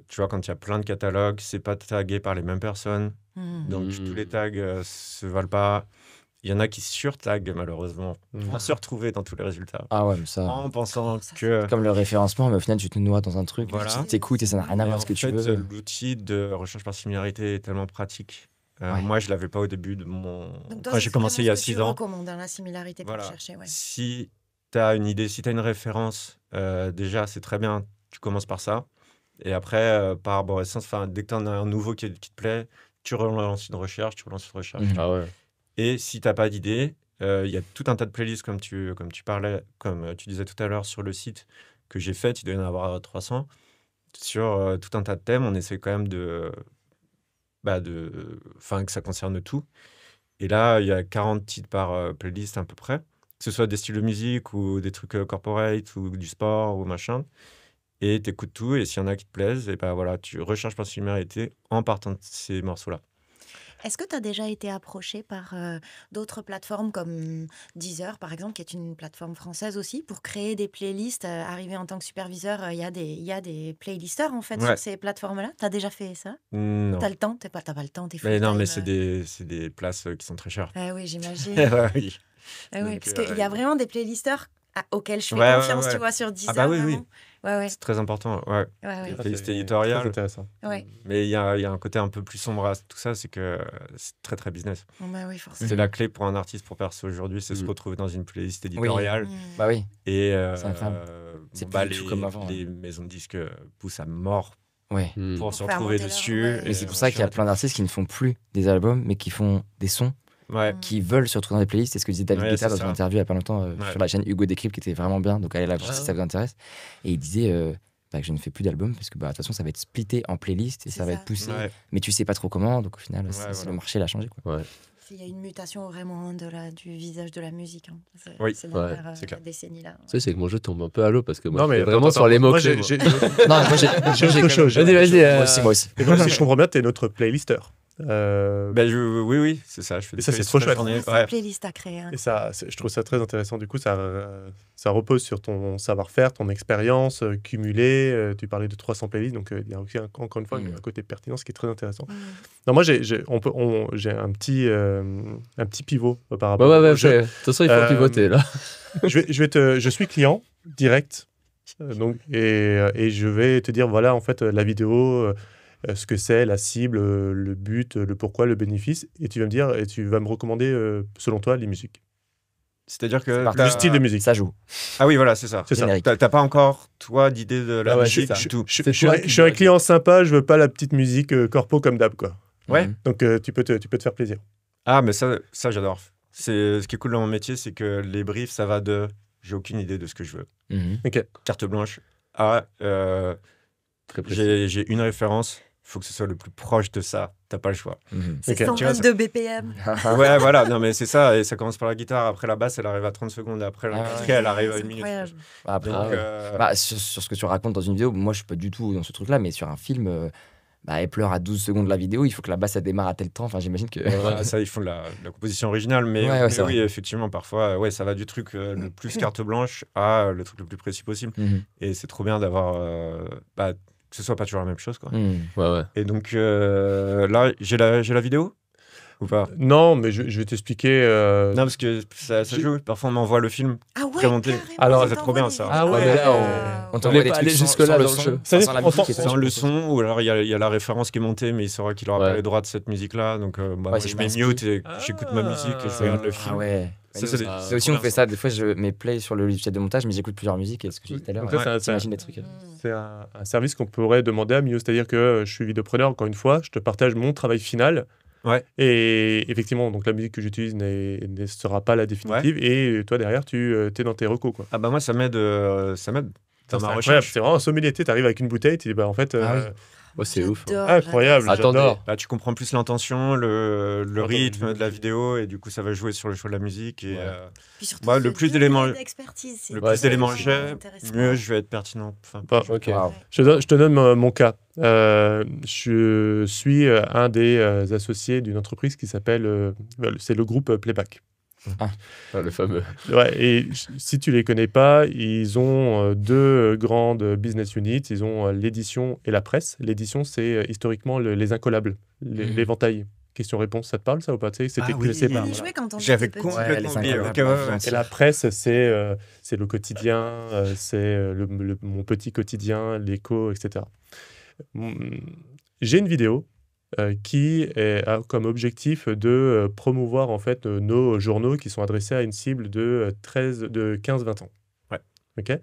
S5: tu vois, quand il y a plein de catalogues, c'est pas tagué par les mêmes personnes. Donc, tous les tags se valent pas. Il y en a qui surtaguent, malheureusement. On se retrouver dans tous les résultats.
S2: Ah ouais, mais ça...
S5: En pensant que...
S2: Comme le référencement, mais au final, tu te noies dans un truc, tu t'écoutes et ça n'a rien à voir avec ce que tu veux.
S5: L'outil de recherche par similarité est tellement pratique. Moi, je ne l'avais pas au début de mon... Quand j'ai commencé il y a 6 ans.
S3: Tu recommandes la similarité pour chercher. Ouais.
S5: Si tu as une idée, si tu as une référence, déjà, c'est très bien. Tu commences par ça. Et après, par arborescence, dès que tu en as un nouveau qui te plaît, tu relances une recherche,
S1: Ah ouais.
S5: Et si tu n'as pas d'idée, il y a tout un tas de playlists, comme tu parlais, comme tu disais tout à l'heure sur le site que j'ai fait, il doit y en avoir 300. Sur tout un tas de thèmes, on essaie quand même que ça concerne tout. Et là, il y a 40 titres par playlist à peu près, que ce soit des styles de musique ou des trucs corporate ou du sport ou machin. Et tu écoutes tout, et s'il y en a qui te plaisent, et tu recherches par similarité en partant de ces morceaux-là.
S3: Est-ce que tu as déjà été approché par d'autres plateformes comme Deezer, par exemple, qui est une plateforme française aussi, pour créer des playlists? Arrivé en tant que superviseur, il y a des playlisteurs, en fait, sur ces plateformes-là. Tu as déjà fait ça?
S5: Non.
S3: Tu as le temps? Tu n'as pas le temps, t'es
S5: full-time. Non, mais c'est des places qui sont très chères.
S3: Oui, j'imagine.
S5: Oui.
S3: Oui, parce qu'il y a vraiment des playlisteurs auxquels je fais confiance, tu vois, sur Deezer.
S5: Ah bah oui, oui.
S3: Ouais.
S5: C'est très important.
S3: Les
S5: playlists éditoriales.
S4: C'est intéressant.
S5: Mais il y a un côté un peu plus sombre à tout ça, c'est que c'est très très business.
S3: Oui, forcément.
S5: C'est la clé pour un artiste pour percer aujourd'hui, c'est se retrouver dans une playlist éditoriale.
S2: Oui.
S5: Et
S2: c'est plus comme avant.
S5: Les maisons de disques poussent à mort pour se
S3: faire
S5: retrouver dessus.
S2: Et c'est pour ça qu'il y a plein d'artistes qui ne font plus des albums, mais qui font des sons. Qui veulent se retrouver dans des playlists. C'est ce que disait David Guetta dans une interview il n'y a pas longtemps sur la chaîne Hugo Décrypte, qui était vraiment bien, donc allez la voir si ça vous intéresse. Et il disait que je ne fais plus d'album parce que de toute façon ça va être splitté en playlists et ça va être poussé, mais tu sais pas trop comment, donc au final le marché l'a changé, quoi.
S3: Il y a une mutation vraiment du visage de la musique. C'est
S5: dans
S3: la décennie là.
S1: C'est que mon jeu tombe un peu à l'eau parce que moi, vraiment sur les mots-clés.
S4: Moi, j'ai autre chose.
S1: Vas-y.
S2: Moi aussi.
S4: Et donc, si je comprends bien, tu es notre playlisteur.
S5: Oui, c'est ça. Je fais
S4: et ça, c'est trop chouette.
S3: C'est une playlist à créer.
S4: Et ça, je trouve ça très intéressant. Du coup, ça repose sur ton savoir-faire, ton expérience cumulée. Tu parlais de 300 playlists, donc il y a aussi, encore une fois, un côté pertinent, ce qui est très intéressant. Non, moi, j'ai un petit pivot par rapport
S1: au jeu. De toute façon, il faut pivoter, là.
S4: Je suis client direct. Et je vais te dire, voilà, en fait, la vidéo... ce que c'est, la cible, le but, le pourquoi, le bénéfice, et tu vas me recommander, selon toi, les musiques.
S5: C'est-à-dire que
S4: le style de musique.
S2: Ça joue.
S5: Ah oui, voilà, c'est ça.
S4: C'est ça.
S5: T'as pas encore, toi, d'idée de la musique du tout.
S4: Je suis un client sympa, je veux pas la petite musique corpo comme d'hab, quoi.
S5: Ouais.
S4: Donc tu peux te faire plaisir.
S5: Ah, mais ça j'adore. Ce qui est cool dans mon métier, c'est que les briefs, ça va de j'ai aucune idée de ce que je veux.
S4: Ok.
S5: Carte blanche à
S1: très précis.
S5: J'ai une référence. Il faut que ce soit le plus proche de ça. T'as pas le choix.
S3: C'est 122 BPM.
S5: Ouais, voilà. Non, mais c'est ça. Et ça commence par la guitare. Après, la basse, elle arrive à 30 secondes. Après, la batterie, elle arrive à 1 minute.
S2: Après, sur ce que tu racontes dans une vidéo, moi, je suis pas du tout dans ce truc-là. Mais sur un film, elle pleure à 12 secondes la vidéo. Il faut que la basse, elle démarre à tel temps. Enfin, j'imagine que...
S5: ça, ils font de la composition originale. Mais, oui, effectivement, parfois, ça va du truc le plus carte blanche à le truc le plus précis possible. Et c'est trop bien d'avoir... que ce soit pas toujours la même chose, quoi. Et donc là, j'ai la vidéo ou pas?
S4: Non, mais je vais t'expliquer.
S5: Non, parce que ça joue. Parfois, on m'envoie le film prémonté.
S4: Alors,
S5: c'est trop bien, ça.
S4: Ah ouais.
S2: On t'envoie des trucs jusque-là dans le jeu.
S5: Sans le son, ou alors il y a la référence qui est montée, mais il saura qu'il aura pas les droits de cette musique-là. Donc, moi, je mets mute et j'écoute ma musique et je regarde le film.
S2: Ah ouais. C'est aussi, on fait ça. Des fois, je mets play sur le logiciel de montage, mais j'écoute plusieurs musiques. Et ce que j'ai dit tout à l'heure, j'imagine des trucs.
S4: C'est un service qu'on pourrait demander à Mio. C'est-à-dire que je suis vidéopreneur, encore une fois, je te partage mon travail final.
S5: Ouais.
S4: Et effectivement, donc la musique que j'utilise ne sera pas la définitive. Ouais. Et toi, derrière, tu es dans tes recos, quoi.
S5: Ah bah moi, ça m'aide dans ma recherche.
S4: C'est vraiment un sommelier. Tu arrives avec une bouteille, tu dis, en fait...
S1: c'est ouf.
S4: Incroyable.
S1: Attendez.
S5: Tu comprends plus l'intention, le rythme de la vidéo, et du coup, ça va jouer sur le choix de la musique. Et,
S3: surtout,
S5: le plus d'éléments j'ai, mieux je vais être pertinent.
S4: Je te donne mon cas. Je suis un des associés d'une entreprise qui s'appelle... c'est le groupe Playback.
S1: Le fameux.
S4: Ouais, et si tu les connais pas, ils ont deux grandes business units. Ils ont l'édition et la presse. L'édition, c'est historiquement les incollables, l'éventail. Question-réponse, ça te parle ça ou pas? Tu sais, c'était classé par.
S5: J'avais complètement oublié.
S4: Et la presse, c'est le quotidien, c'est mon petit quotidien, l'écho, etc. J'ai une vidéo qui a comme objectif de promouvoir en fait nos journaux qui sont adressés à une cible de 15-20 ans.
S5: Ouais.
S4: Okay,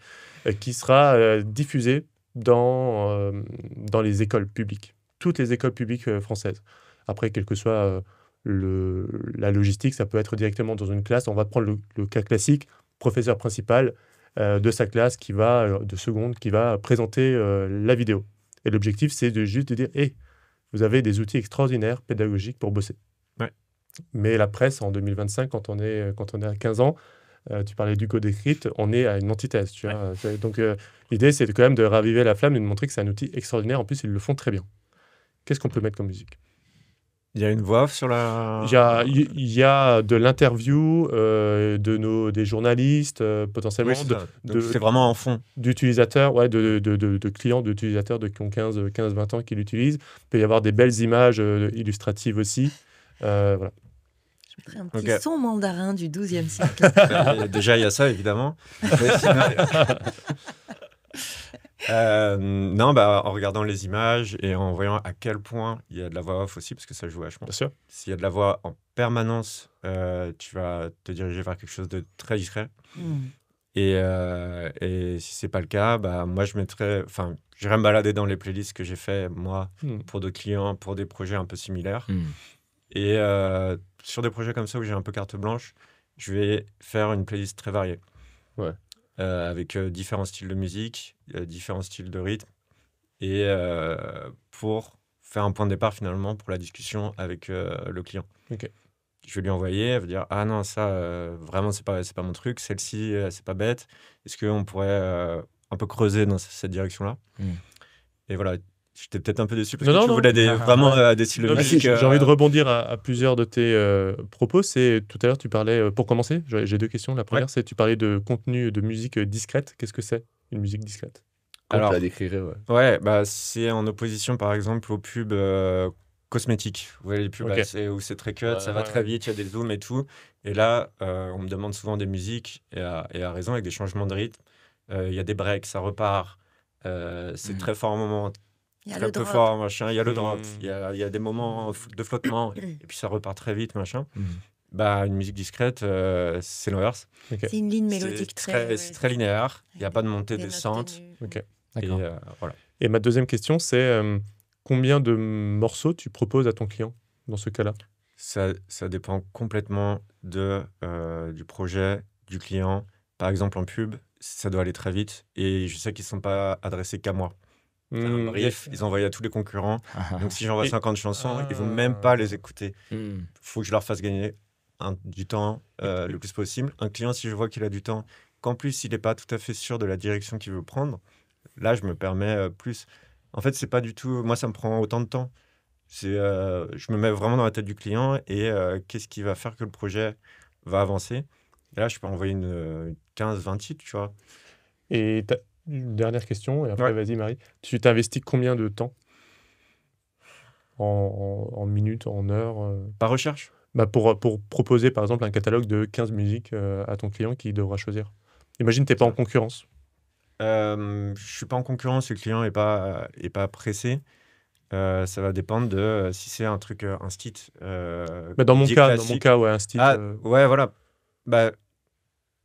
S4: qui sera diffusée dans les écoles publiques, toutes les écoles publiques françaises. Après, quelle que soit la logistique, ça peut être directement dans une classe. On va prendre le cas classique, professeur principal de sa classe de seconde qui va présenter la vidéo. Et l'objectif, c'est juste de dire hey, vous avez des outils extraordinaires pédagogiques pour bosser.
S5: Ouais.
S4: Mais la presse, en 2025, quand on est à 15 ans, tu parlais du code écrit, on est à une antithèse. Tu vois. Donc, l'idée, c'est quand même de raviver la flamme et de montrer que c'est un outil extraordinaire. En plus, ils le font très bien. Qu'est-ce qu'on peut mettre comme musique?
S5: Il y a une voix off sur la...
S4: Il y a de l'interview des journalistes, potentiellement.
S5: Oui, c'est vraiment en fond.
S4: D'utilisateurs, de clients, d'utilisateurs qui ont 15-20 ans qui l'utilisent. Il peut y avoir des belles images illustratives aussi. Voilà.
S3: Je mettrais un petit son mandarin du XIIe siècle.
S5: Déjà, il y a ça, évidemment. En regardant les images et en voyant à quel point il y a de la voix off aussi, parce que ça joue vachement.
S4: Bien sûr.
S5: S'il y a de la voix en permanence, tu vas te diriger vers quelque chose de très discret. Et si c'est pas le cas, moi j'irais me balader dans les playlists que j'ai fait moi pour d'autres clients, pour des projets un peu similaires. Et sur des projets comme ça où j'ai un peu carte blanche, je vais faire une playlist très variée.
S1: Ouais.
S5: Avec différents styles de musique, différents styles de rythme, et pour faire un point de départ finalement pour la discussion avec le client.
S4: Okay.
S5: Je vais lui envoyer, elle va dire ah non ça vraiment c'est pas mon truc, celle-ci c'est pas bête, est-ce qu'on pourrait un peu creuser dans cette direction-là? Et voilà, J'étais peut-être un peu déçu parce
S4: Non,
S5: que
S4: non,
S5: tu
S4: non.
S5: voulais vraiment des styles de
S4: Non, mais
S5: musique.
S4: j'ai envie de rebondir à plusieurs de tes propos. C'est tout à l'heure, tu parlais, pour commencer, j'ai 2 questions. La première, c'est tu parlais de contenu de musique discrète. Qu'est-ce que c'est une musique discrète?
S1: Quand
S5: Alors,
S1: tu la décrirais, ouais.
S5: ouais, bah, c'est en opposition par exemple aux pubs cosmétiques. Vous voyez les pubs
S4: Ok.
S5: où c'est très cut,
S1: Ouais,
S5: ça va
S4: ouais,
S5: très
S4: ouais.
S5: vite, il y a des zooms et tout. Et là, on me demande souvent des musiques, et à raison, avec des changements de rythme. Il y a des breaks, ça repart. C'est très fort un moment,
S3: Il y a
S5: très
S3: le
S5: peu
S3: drop.
S5: fort, machin. Il y a le
S4: Mm.
S5: drop, il y a des moments de flottement, et puis ça repart très vite, machin. Bah, une musique discrète, c'est l'inverse.
S4: Ok.
S3: C'est une ligne
S5: C'est
S3: mélodique
S5: c'est très linéaire, il n'y a pas de montée,
S3: des notes
S5: descente.
S3: tenues.
S4: Ok.
S5: Et
S2: D'accord.
S5: voilà.
S4: Et ma deuxième question, c'est combien de morceaux tu proposes à ton client dans ce cas-là?
S5: Ça dépend complètement du projet, du client. Par exemple, en pub, ça doit aller très vite. Et je sais qu'ils ne sont pas adressés qu'à moi. C'est un brief, ils envoient à tous les concurrents. Donc, si j'envoie
S4: Et-
S5: 50 chansons, ils ne vont
S4: Ah.
S5: même pas les écouter.
S2: Mm.
S5: Il faut que je leur fasse gagner du temps le plus possible. Un client, si je vois qu'il a du temps, qu'en plus, il n'est pas tout à fait sûr de la direction qu'il veut prendre, là, je me permets plus. En fait, c'est pas du tout... Moi, ça me prend autant de temps. Je me mets vraiment dans la tête du client et qu'est-ce qui va faire que le projet va avancer. Et là, je peux envoyer une 15-20 titres, tu vois.
S4: Et une dernière question, et après,
S5: Ouais.
S4: vas-y, Marie. Tu t'investis combien de temps en minutes, en heures
S5: Par recherche.
S4: bah pour proposer, par exemple, un catalogue de 15 musiques à ton client qui devra choisir. Imagine, tu n'es pas en concurrence.
S5: Je suis pas en concurrence, le client est pas pressé. Ça va dépendre de si c'est un truc, un style.
S4: Bah, dans mon
S5: dit
S4: cas,
S5: classique.
S4: ouais, un style.
S5: Ouais, voilà. Bah,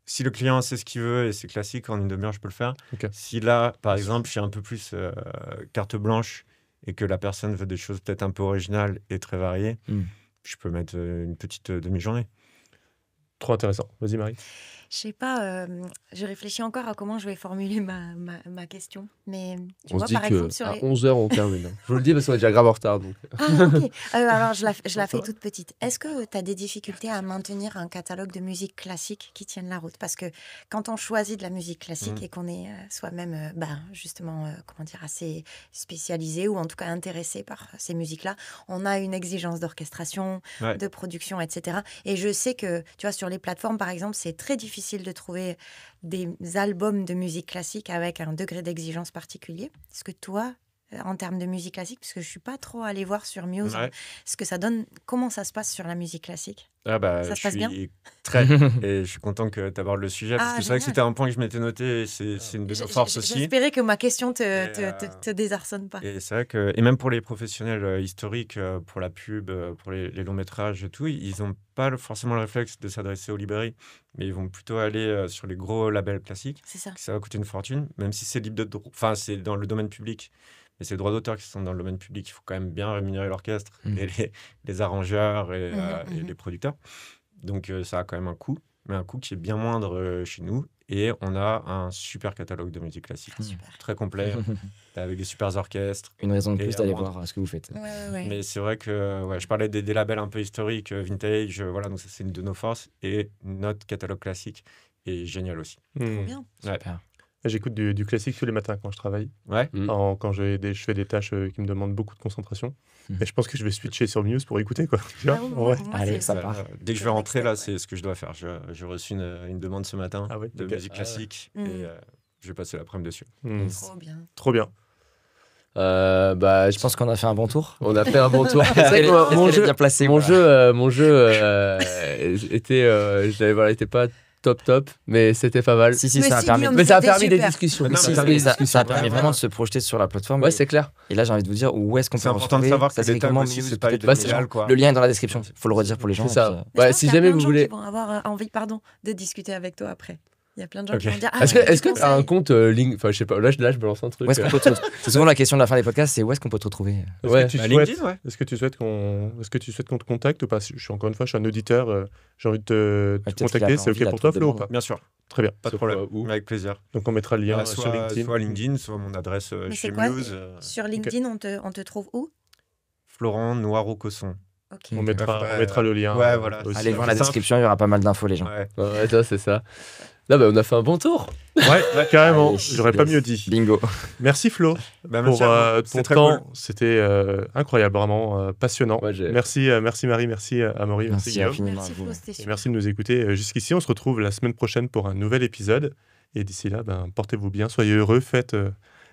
S5: si le client sait ce qu'il veut et c'est classique, en une demi-heure, je peux le faire.
S4: Ok.
S5: Si là, par exemple, je suis un peu plus carte blanche et que la personne veut des choses peut-être un peu originales et très variées, je peux mettre une petite demi-journée.
S4: Trop intéressant. Vas-y, Marie.
S3: Je sais pas, je réfléchis encore à comment je vais formuler ma question. Mais tu
S1: On
S3: vois,
S1: se dit
S3: par exemple, sur
S1: qu'à
S3: les...
S1: 11h, on termine. Je vous le dis parce qu'on est déjà grave en retard. Donc.
S3: Ah, ok. Alors, je la fais toute petite. Est-ce que tu as des difficultés à maintenir un catalogue de musique classique qui tienne la route? Parce que quand on choisit de la musique classique et qu'on est soi-même, justement, comment dire, assez spécialisé ou en tout cas intéressé par ces musiques-là, on a une exigence d'orchestration,
S5: Ouais.
S3: de production, etc. Et je sais que, tu vois, sur les plateformes, par exemple, c'est très difficile de trouver des albums de musique classique avec un degré d'exigence particulier. Est-ce que toi, en termes de musique classique, parce que je suis pas trop allée voir sur Muse,
S5: Ouais.
S3: ce que ça donne, comment ça se passe sur la musique classique?
S5: Ah bah,
S3: Ça se
S5: je
S3: passe bien
S5: suis très et je suis content que tu abordes le sujet parce
S3: Ah,
S5: que c'est vrai que
S3: génial.
S5: c'était un point que je m'étais noté et c'est une de nos forces aussi.
S3: J'espérais que ma question te
S5: Et,
S3: désarçonne pas.
S5: Et c'est vrai que, et même pour les professionnels historiques, pour la pub, pour les longs métrages et tout, ils n'ont pas forcément le réflexe de s'adresser aux librairies, mais ils vont plutôt aller sur les gros labels classiques.
S3: C'est ça.
S5: Ça va coûter une fortune, même si c'est libre de droit, enfin c'est dans le domaine public. Mais c'est les droits d'auteur qui sont dans le domaine public. Il faut quand même bien rémunérer l'orchestre et les arrangeurs et les producteurs. Donc ça a quand même un coût, mais un coût qui est bien moindre chez nous. Et on a un super catalogue de musique classique,
S3: Super.
S5: très complet, avec des super orchestres.
S2: Une raison de
S5: Et
S2: plus d'aller
S5: avant-
S2: voir ce que vous faites.
S3: Ouais.
S5: Mais c'est vrai que je parlais des labels un peu historiques, vintage, voilà, donc ça c'est une de nos forces. Et notre catalogue classique est génial aussi.
S3: Trop bien.
S5: Ouais.
S2: Super.
S4: J'écoute du classique tous les matins quand je travaille.
S5: Ouais.
S4: Quand je fais des tâches qui me demandent beaucoup de concentration. Et je pense que je vais switcher sur Muse pour écouter, quoi. Tu vois?
S3: Ah oui,
S4: Ouais.
S3: moi,
S2: Allez,
S3: c'est-
S2: ça
S5: Bah,
S2: part.
S5: dès que je vais rentrer là, c'est ce que je dois faire. J'ai reçu une demande ce matin
S4: Ah ouais,
S5: de
S4: ok.
S5: musique classique et je vais passer l'après-midi dessus.
S3: Trop bien.
S4: Trop bien.
S1: Bah,
S2: Je pense qu'on a fait un bon tour.
S1: on a fait un bon tour. C'est
S2: Est-ce
S1: vrai
S2: qu'elle
S1: que
S2: est- est-ce
S1: mon
S2: qu'elle est
S1: jeu,
S2: bien placée,
S1: mon
S2: voilà.
S1: jeu était pas top, mais c'était pas mal.
S2: Si,
S3: Mais
S2: ça a
S3: si,
S2: permis.
S3: Guillaume,
S1: Mais ça a
S3: c'était
S1: permis des
S3: super.
S1: discussions.
S5: Mais
S1: Ça a
S5: si,
S1: permis des
S2: ça
S1: discussions.
S2: a permis vraiment de se projeter sur la plateforme.
S1: Ouais, c'est clair.
S2: Et là, j'ai envie de vous dire où est-ce qu'on peut
S5: C'est important de
S2: retrouver.
S5: savoir
S2: Ça
S5: que
S2: s'écrit
S5: les tags
S2: comment,
S5: aussi,
S2: Muse,
S5: c'est pas
S2: peut-être
S5: les
S2: pas
S5: légal, quoi.
S2: Le lien est dans la description. Faut le redire pour les gens.
S1: C'est ça.
S2: et puis,
S3: Mais je
S1: Ouais,
S3: pense
S1: si
S3: qu'il y a
S1: jamais
S3: plein de
S1: vous
S3: gens
S1: voulez.
S3: qui vont avoir envie, de discuter avec toi après. Il y a plein de gens
S5: Ok.
S3: qui vont dire. Ah,
S1: Est-ce que
S3: tu
S1: tu as un
S3: conseilles
S1: compte Enfin, je sais pas. Là, je me lance un truc.
S2: où est-ce qu'on peut te retrouver C'est souvent la question de la fin des podcasts, c'est où est-ce qu'on peut te retrouver
S4: Est-ce
S1: Ouais.
S4: que tu
S5: Bah,
S4: souhaites,
S5: LinkedIn, ouais.
S4: est-ce que tu souhaites qu'on te contacte ou pas? Encore une fois, je suis un auditeur. J'ai envie de te
S2: peut-être qu'il a
S4: contacter.
S2: pas
S4: C'est
S2: envie,
S4: OK
S2: là,
S4: pour
S2: tout
S4: toi, Flo, ou
S2: demande.
S4: pas?
S5: Bien sûr,
S4: Très bien.
S5: pas de
S1: Sur
S5: problème.
S1: quoi, où
S5: Avec plaisir.
S4: Donc, on mettra le lien sur
S5: soit,
S4: LinkedIn.
S5: soit LinkedIn, soit mon adresse
S3: Mais
S5: chez
S3: c'est quoi
S5: Muse.
S3: Sur LinkedIn, on te trouve où?
S5: Florent Noiro-Cosson.
S3: Ok.
S4: On mettra le lien.
S5: Ouais, voilà.
S4: aussi.
S2: Allez voir la
S5: simple.
S2: description, il y aura pas mal d'infos, les gens.
S5: Ouais.
S1: Ouais, ça, c'est ça. Là, on a fait un bon tour.
S4: Ouais, carrément.
S2: Allez,
S4: J'aurais pas mieux dit.
S2: Bingo.
S4: Merci Flo
S5: Merci
S4: pour
S5: à vous.
S4: ton
S5: C'était très
S4: temps.
S5: cool.
S4: C'était incroyable, vraiment passionnant.
S1: Ouais,
S4: Merci Marie, merci Amaury, merci
S2: Merci
S4: Guillaume.
S2: infiniment
S3: Merci
S2: à vous.
S3: Flo, c'était
S4: Et
S3: super.
S4: merci de nous écouter jusqu'ici. On se retrouve la semaine prochaine pour un nouvel épisode. Et d'ici là, portez-vous bien, soyez heureux, faites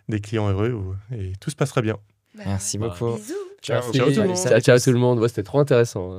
S4: des clients heureux et tout se passera bien.
S3: Bah
S2: Merci
S3: ouais.
S2: beaucoup.
S3: Bisous.
S5: Ciao.
S1: Merci.
S4: Ciao tout le monde.
S1: Ciao tout le monde. Ouais, c'était trop intéressant. Hein.